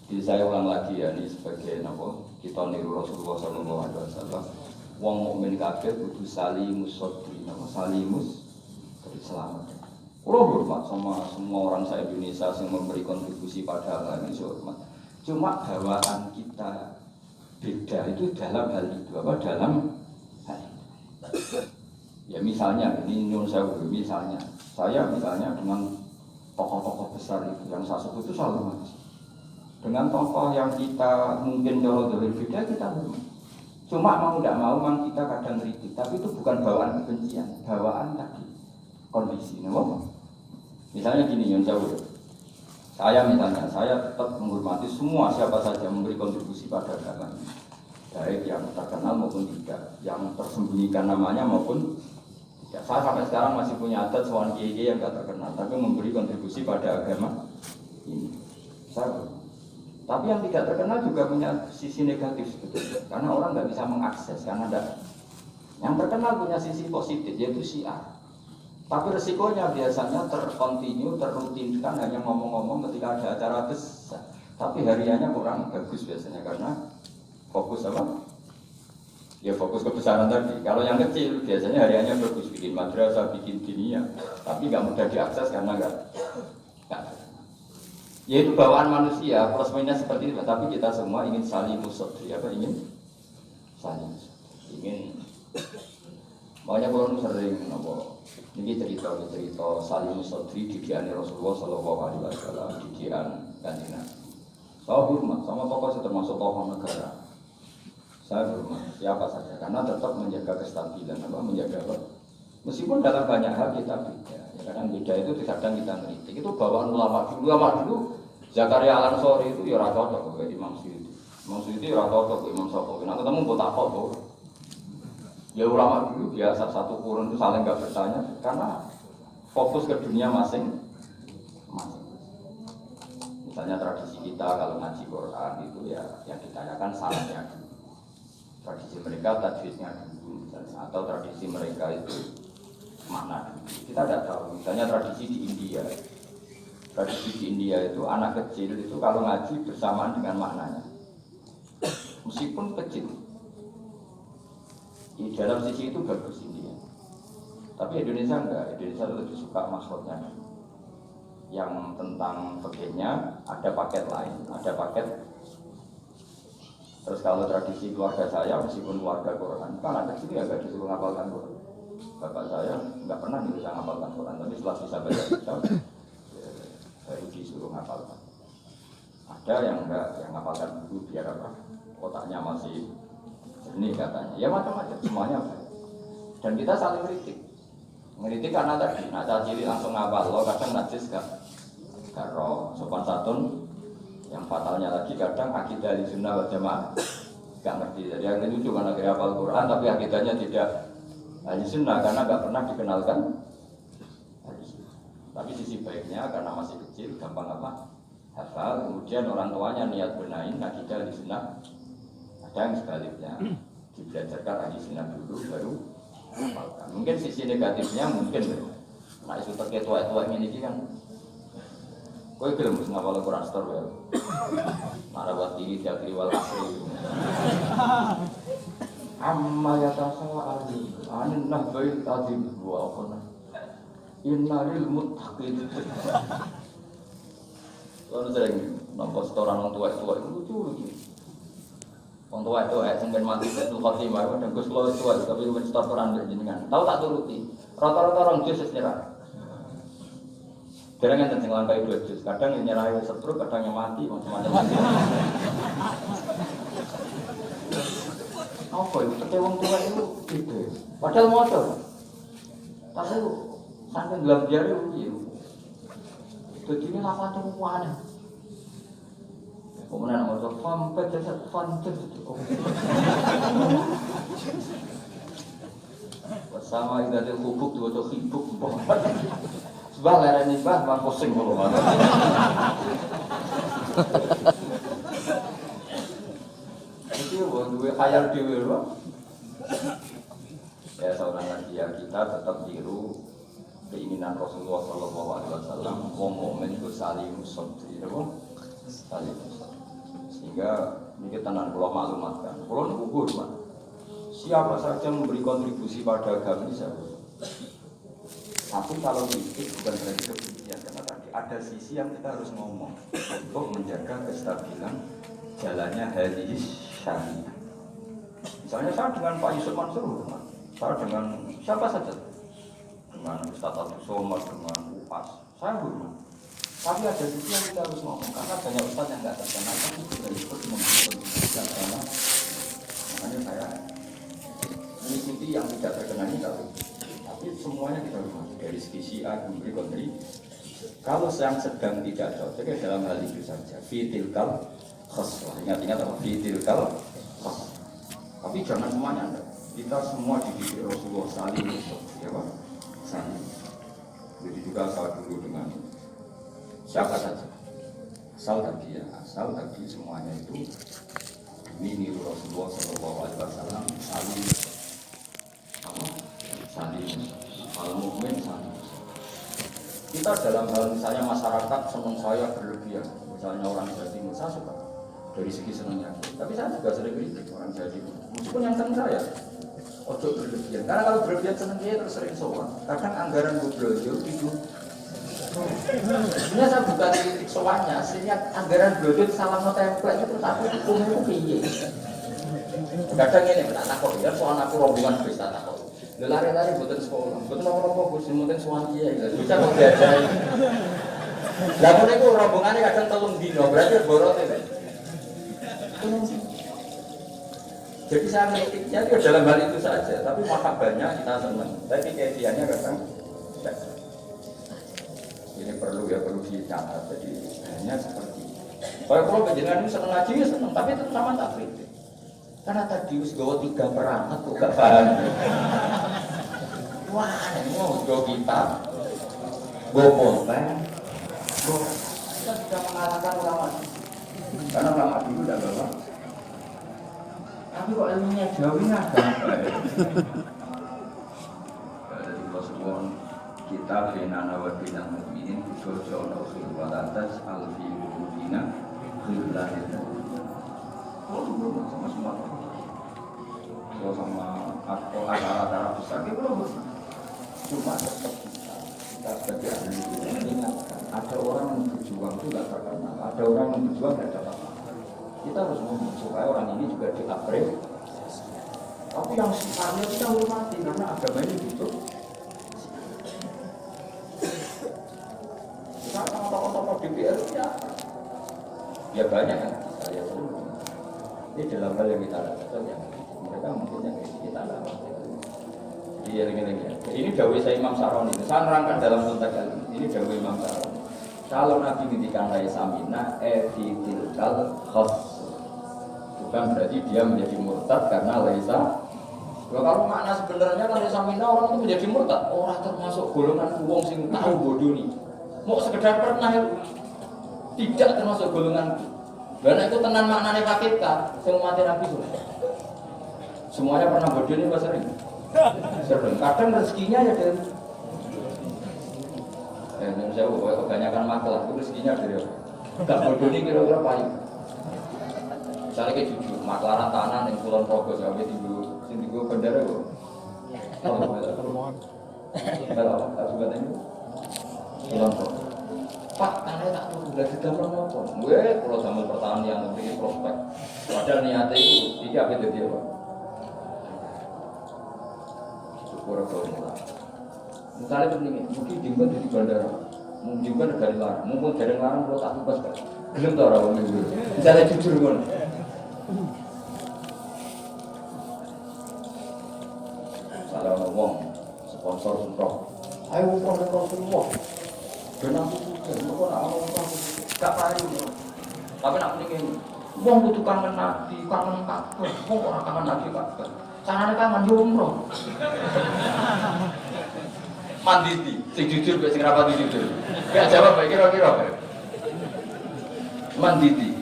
Jadi saya ulang lagi ya ini sebagai napa kita niru Rasulullah sallallahu alaihi wasallam. Wong mukmin kabeh kudu salimus sodri, napa salimus selamat. Kulo hormat sama semua orang saya Indonesia yang memberi kontribusi pada agama ini hormat. Cuma bawaan kita beda itu dalam hal itu apa dalam hal itu. Ya misalnya ini nyun saya misalnya dengan tokoh-tokoh besar itu yang saya sebut itu selalu hormat. Dengan tokoh yang kita mungkin jauh dari beda kita hormat. Cuma mau tidak mau memang kita kadang kritik, tapi itu bukan bawaan kebencian, bawaan tadi kondisi. Misalnya gini yang jauh. Saya tetap menghormati semua siapa saja memberi kontribusi pada agama ini. Baik yang terkenal maupun tidak, yang tersembunyikan namanya maupun tidak. Saya sampai sekarang masih punya adat soal kiai yang tidak terkenal, tapi memberi kontribusi pada agama ini. Tapi yang tidak terkenal juga punya sisi negatif sebetulnya, karena orang nggak bisa mengakses karena ada. Yang terkenal punya sisi positif yaitu syiar. Tapi resikonya biasanya terrutinkan hanya ngomong-ngomong ketika ada acara besar. Tapi hariannya kurang bagus biasanya karena fokus apa? Ya fokus kebesaran tadi. Kalau yang kecil biasanya hariannya bagus, bikin madrasah, bikin dinia, tapi nggak mudah diakses karena nggak. Ya itu bawaan manusia, plus minusnya seperti itu. Tapi kita semua ingin salimus sodri, apa ingin salimus, ingin. Makanya kalau sering ini cerita salimus sodri didikan Rasulullah Sallallahu Alaihi Wasallam, didikan Kanjeng Nabi. Saya hormat sama tokoh termasuk tokoh negara. Saya hormat siapa saja karena tetap menjaga kestabilan, menjaga apa? Meskipun dalam banyak hal kita beda. Kadang beda itu kadang kita ngeritik. Itu bawaan ulama dulu Zakaria Al-Ansori itu ya cocok ke Imam Suyuti. Imam Suyuti ya cocok ke Imam Syafi'i. Nah ketemu buat apa tuh? Ya ulama dulu biasa satu kurun itu saling nggak bertanya karena fokus ke dunia masing-masing. Misalnya tradisi kita kalau ngaji Quran itu ya yang ditanyakan salahnya dulu. Tradisi mereka tajwidnya dulu misalnya, atau tradisi mereka itu makna dulu. Kita tidak tahu. Misalnya tradisi di India. Tradisi di India itu anak kecil itu kalau ngaji bersamaan dengan maknanya. Meskipun kecil. Di dalam sisi itu bagus India. Tapi Indonesia enggak. Indonesia lebih suka makhluknya. Yang tentang fikihnya ada paket lain, ada paket. Terus kalau tradisi keluarga saya, meskipun keluarga Quran, kan anak kecil ya nggak disuruh ngapalkan Quran. Bapak saya nggak pernah bisa ngapalkan Quran, tapi setelah bisa baca kitab, baru disuruh ngapalkan. Ada yang enggak, yang ngapalkan dulu biar apa? Otaknya masih jernih katanya. Ya macam-macam, semuanya. Dan kita saling kritik. Ngeritik karena tadi, nak cacili langsung ngapal, lo kadang najis gak roh, sopan santun. Yang fatalnya lagi kadang akidah di sunnah wal jamaah gak ngerti. Jadi yang itu cuma akhirnya hafal Quran, tapi akidahnya tidak ahli sunnah karena gak pernah dikenalkan. Tapi sisi baiknya karena masih kecil, gampang apa? Hafal, kemudian orang tuanya niat benahin akidah di sunnah. Ada yang sebaliknya, dibelajarkan ahli sunnah dulu, baru hafalkan. Mungkin sisi negatifnya mungkin nah isu terketua-tua ini kan kowe gelem wis ngapal Quran store wae. Marawat tinggi tiap wal asri. Amma ya tasawali anin nahbail azim wa afna. Innalil muttaqin. Lalu sering nampak setoran orang tua-tua itu lucu. Orang tua itu sing ben mati itu khotimah kadang Gus kula tua tapi men store Quran jenengan. Tahu tak turuti. Rata-rata orang jus nyerah. Kadang yang tentang langkai 2 juz, kadang yang nyerah setruk, kadang yang mati, macam-macam. Apa itu? Kecewang tua itu gitu. Padahal motor. Tapi sampai dalam jari itu. Jadi ini lama tuh mana? Kemudian motor sampai jasad fantas itu. Bersama ibadah hubuk dua tuh hibuk. Sebab lereng ini bah pusing kalau mana. Itu dua khayal dewi loh. Ya seorang lagi ya kita tetap tiru keinginan Rasulullah SAW. Momen itu saling sabti, saling. Sehingga ini kita nanti kalau maklumatkan, kalau ngukur mah. Siapa saja memberi kontribusi pada agama ini saya. Tapi kalau kritik bukan berarti kebencian karena tadi ada sisi yang kita harus ngomong untuk menjaga kestabilan jalannya hadis syariah. Misalnya saya dengan Pak Yusuf Mansur, saya dengan siapa saja, dengan Ustaz Abdul Somad, dengan UPAS, saya hormat. Tapi ada sisi yang kita harus ngomong karena banyak Ustaz yang nggak terkenal kan juga ikut memberikan agama. Makanya saya mengikuti yang tidak terkenal ini kalau tapi semuanya kita hormati dari segi A memberi kontribusi. Kalau yang sedang tidak cocok ya dalam hal itu saja. Fitilkal khaswah. Ingat-ingat apa? Fitilkal khaswah. Tapi jangan semuanya anda. Kita semua dididik Rasulullah saling ya Pak. Saling. Jadi juga saya dulu dengan siapa saja. Asal tadi semuanya itu ini Rasulullah SAW saling saling al-mu'min saling. Kita dalam hal misalnya masyarakat senang saya berlebihan, misalnya orang Jawa Timur saya suka dari segi senangnya, tapi saya juga sering kritik orang Jawa Timur meskipun yang senang saya ojo berlebihan, karena kalau berlebihan senang dia terus sering sowan kadang anggaran Bublojo itu sebenarnya saya bukan kritik sowannya, sehingga anggaran Bublojo salah template itu tapi hukumnya piye kadang ini tak takut ya soal aku rombongan bis tak takut lari-lari buatan sekolah, buatan apa-apa, buatan suami dia, bisa kok diajari. Lalu itu rombongannya kadang telung dino, berarti borot ya. Jadi saya mengikutnya itu dalam hal itu saja, tapi mahabbahnya kita senang. Tapi kebiasaannya kadang ini perlu dicatat. Jadi hanya seperti. Kalau penjenengan itu senang ngaji ya senang, tapi itu sama tak kritik. Karena tadi us gawa 3 perangkat kok gak paham. Wah, ini mau gawa kita, gawa pulpen, sudah mengalahkan ulama. Karena ulama dulu tidak bawa. Tapi kok ilmunya jauh ini agak apa ya? Jadi kalau kita benana wa binal mu'minin kudojo nafsul wa lantas alfi hudina khillah itu. Sama-sama. Kalau sama acara-acara besar itu belum. Cuma kita sebagai ahli ingat ada orang yang berjuang itu tidak terkenal, ada orang yang berjuang tidak dapat. Kita harus ngomong supaya orang ini juga diapresiasi. Tapi yang sifatnya kita hormati karena agama ini butuh. Kita sama tokoh-tokoh DPR ya banyak kan saya tahu. Ini dalam hal yang kita lakukan ya mereka mungkin yang kita lakukan. Iya ini dawai saya Imam Saroni. Saya nerangkan dalam konteks ini dawai Imam Saroni. Kalau Nabi ngendikan Laisa minna tilkal khas, bukan berarti dia menjadi murtad karena Laisa. Kalau makna sebenarnya kan Laisa minna orang itu menjadi murtad. Orang termasuk golongan wong sing tahu bodoh nih. Mau sekedar pernah tidak termasuk golongan. Karena itu tenan maknanya hakikat. Semua mati Nabi semuanya pernah bodoh ini apa sering? Sering. Kadang rezekinya ya dari saya kebanyakan masalah itu rezekinya dari gak bodoh ini kira-kira paling misalnya kayak jujur maklaran tanah yang Kulon Progo sampai tinggu bendera kok kalau juga ini Kulon Progo Pak, tanahnya tak tahu udah digambar apa gue kalau zaman pertahanan yang memiliki prospek padahal niatnya itu ini apa jadi apa syukur kalau misalnya begini, mungkin jenggot di bandara, mungkin juga negara larang, mungkin dari larang kalau tak bebas kan, belum tahu orang minggu. Misalnya jujur pun, misalnya ngomong sponsor umroh, ayo umroh semua, dan aku suka, aku nak gak payu, tapi nak mendingin, uang butuh kangen nabi, kangen kabar, uang orang kangen nabi kabar, caranya kangen umroh. Manditi, sing jujur, sing rapati jujur. Gak jawab, kira-kira. Manditi.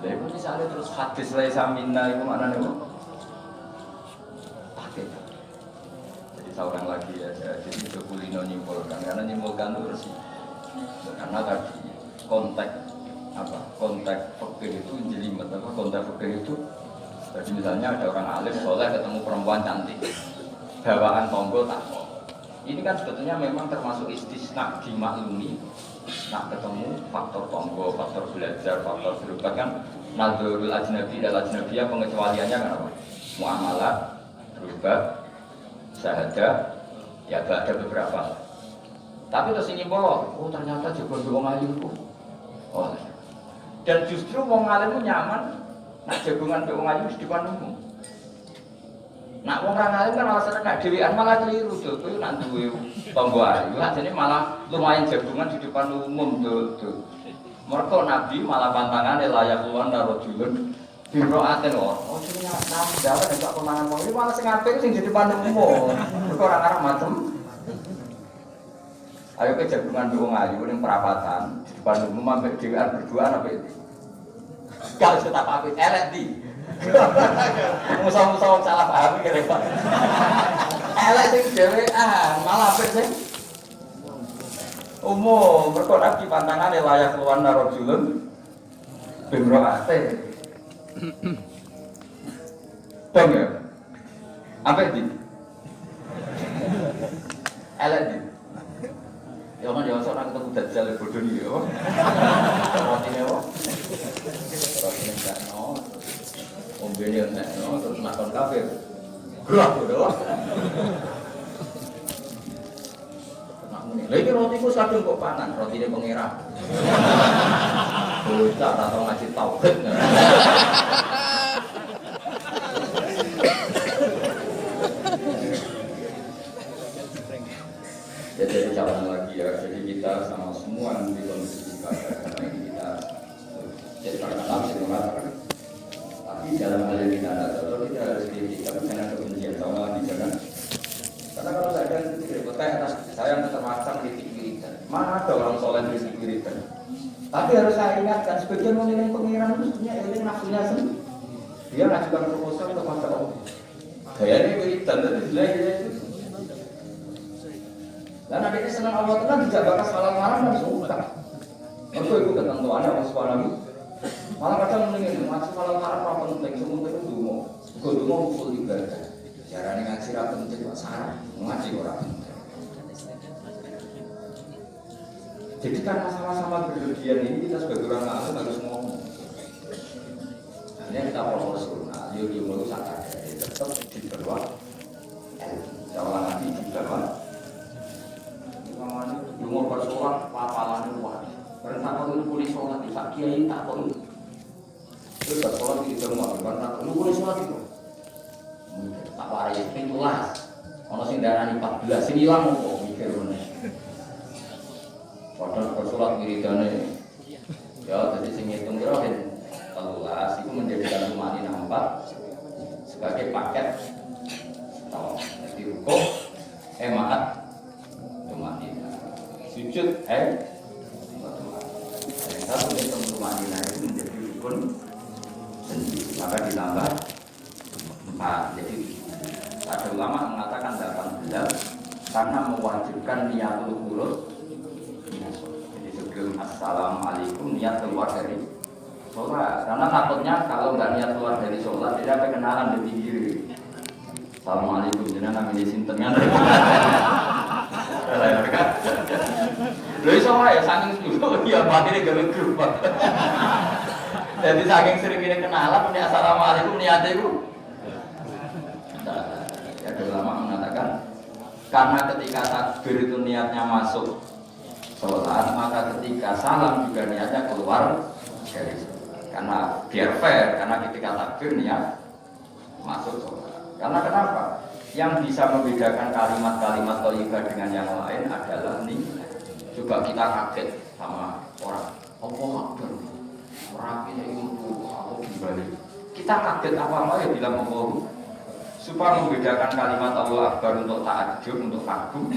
Jadi misalnya terus hadis Laisa minna itu maknanya apa? Pakai. Jadi seorang lagi ya, jadi itu kulino nyimpulkan. Karena nyimpulkan itu bersih. Karena tadi konteks fikih itu jelimet, konteks fikih itu. Jadi misalnya ada orang alim soleh ketemu perempuan cantik, bawaan tonggo tak kok. Ini kan sebetulnya memang termasuk istisna dimaklumi. Nak ketemu faktor tonggo, faktor belajar, faktor berubah kan. Nadzurul ajnabi dan ajnabiyah pengecualiannya kan apa? Muamalah, berubah, syahadah, ya ada beberapa. Tapi terus ini oh ternyata juga wong alim itu. Oh, dan justru wong alim itu nyaman. Nak jagungan ke wong ayu di depan umum. Nak wong orang alim kan alasannya nak dewean malah keliru tuh. Itu nak duwe tonggo ayu. Jadi malah lumayan jagungan di depan umum tuh. Mereka Nabi malah pantangan layak keluar narojulun bimroaten oh ternyata dapat ada konangan wong ini malah sing apik sing di depan umum. Mereka orang-orang macam. Ayo ke jagungan ke wong ayu ning perapatan di depan umum ambek dewean berduaan apa itu? Kalau sudah apa-apa, elek di musuh-musuh salah paham kira Pak. Elek sing dhewean, malah apik sing umum. Mergo Nabi pantangane layak keluar narojulun bimroate. Bang ya? Apik di? Elek di? Ya kan ya sok nak ketemu dajjal bodoh ni ya. Rotine apa? Rotine gak no. Ombene nek no terus nakon kafe. Gerak bodoh. Nak muni. Lah iki rotiku kadung kok panan, rotine pengira. Bocah ora tau ngaji tauhid. Jadi calon lagi ya, jadi kita sama semua nanti kondisi karena ini kita jadi kata-kata bisa mengatakan. Tapi dalam hal yang kita ada, kita harus kritik, tapi jangan kebencian sama lagi jangan. Karena Kayak atas saya terpaksa kritik wiridan. Mana ada orang soleh kritik wiridan? Tapi harus saya ingatkan, sebagian menilai pengiran itu sebenarnya ini nafsunya sendiri. Dia ngajukan proposal kepada Allah. Gayanya wiridan, tapi jelek itu. Dan adanya senang Allah tenang tidak bakas malam-malam dan suka. Mereka itu ketentuannya Allah SWT. Malah kadang mendingin, masuk malam-malam apa penting, semua itu dungo. Gue dungo usul ibadah. Jarang ngaji rapi penting, Pak Sarah, ngaji orang. Jadi karena sama-sama berlebihan ini kita sebagai orang alim harus ngomong. Akhirnya kita proporsional, yuk mau sadar, tetap di bawah. Jawab nanti di bawah. Umur bersolat, papalan luar. Karena kalau boleh sholat di kiai tak tahu. Itu bersolat di rumah, karena lu boleh sholat itu. Tak waris pintulas. Ono sing darani 14 sing ilang opo mikir ngene. Padahal bersolat wiridane ya jadi sing ngitung kira kan 13 itu menjadikan rumani nampak sebagai paket tau di rukuk maaf rumani sujud satu ngitung rumani itu menjadi rukun sendiri maka ditambah 4 jadi ada ulama mengatakan 18 karena mewajibkan niatul khulud. Jadi sebelum assalamualaikum niat keluar dari sholat. Karena takutnya kalau nggak niat keluar dari sholat tidak ada kenalan di diri. Assalamualaikum jadi namanya sintennya. Lalu sama ya saking dulu ya batinnya gawe grup. Jadi saking sering ini kenalan punya assalamualaikum niatnya itu. Ada ulama mengatakan karena ketika takbir itu niatnya masuk sholat, maka ketika salam juga niatnya keluar dari sholat. Karena biar fair, karena ketika takbir niat masuk sholat. Karena kenapa? Yang bisa membedakan kalimat-kalimat thayyibah dengan yang lain adalah nih. Juga kita kaget sama orang. Allah Akbar. Orang ini itu aku kembali. Kita kaget apa-apa ya bilang Allah. Supaya membedakan kalimat Allah Akbar untuk ta'ajub, untuk kagum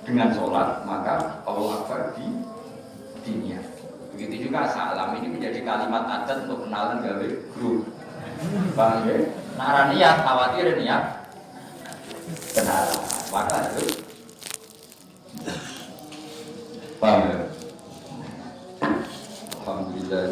dengan sholat, maka Allah Akbar di niat. Begitu juga salam ini menjadi kalimat adat untuk kenalan gawe grup. Paham ya? Nara niat, khawatir niat kenalan, maka itu paham ya? Alhamdulillah.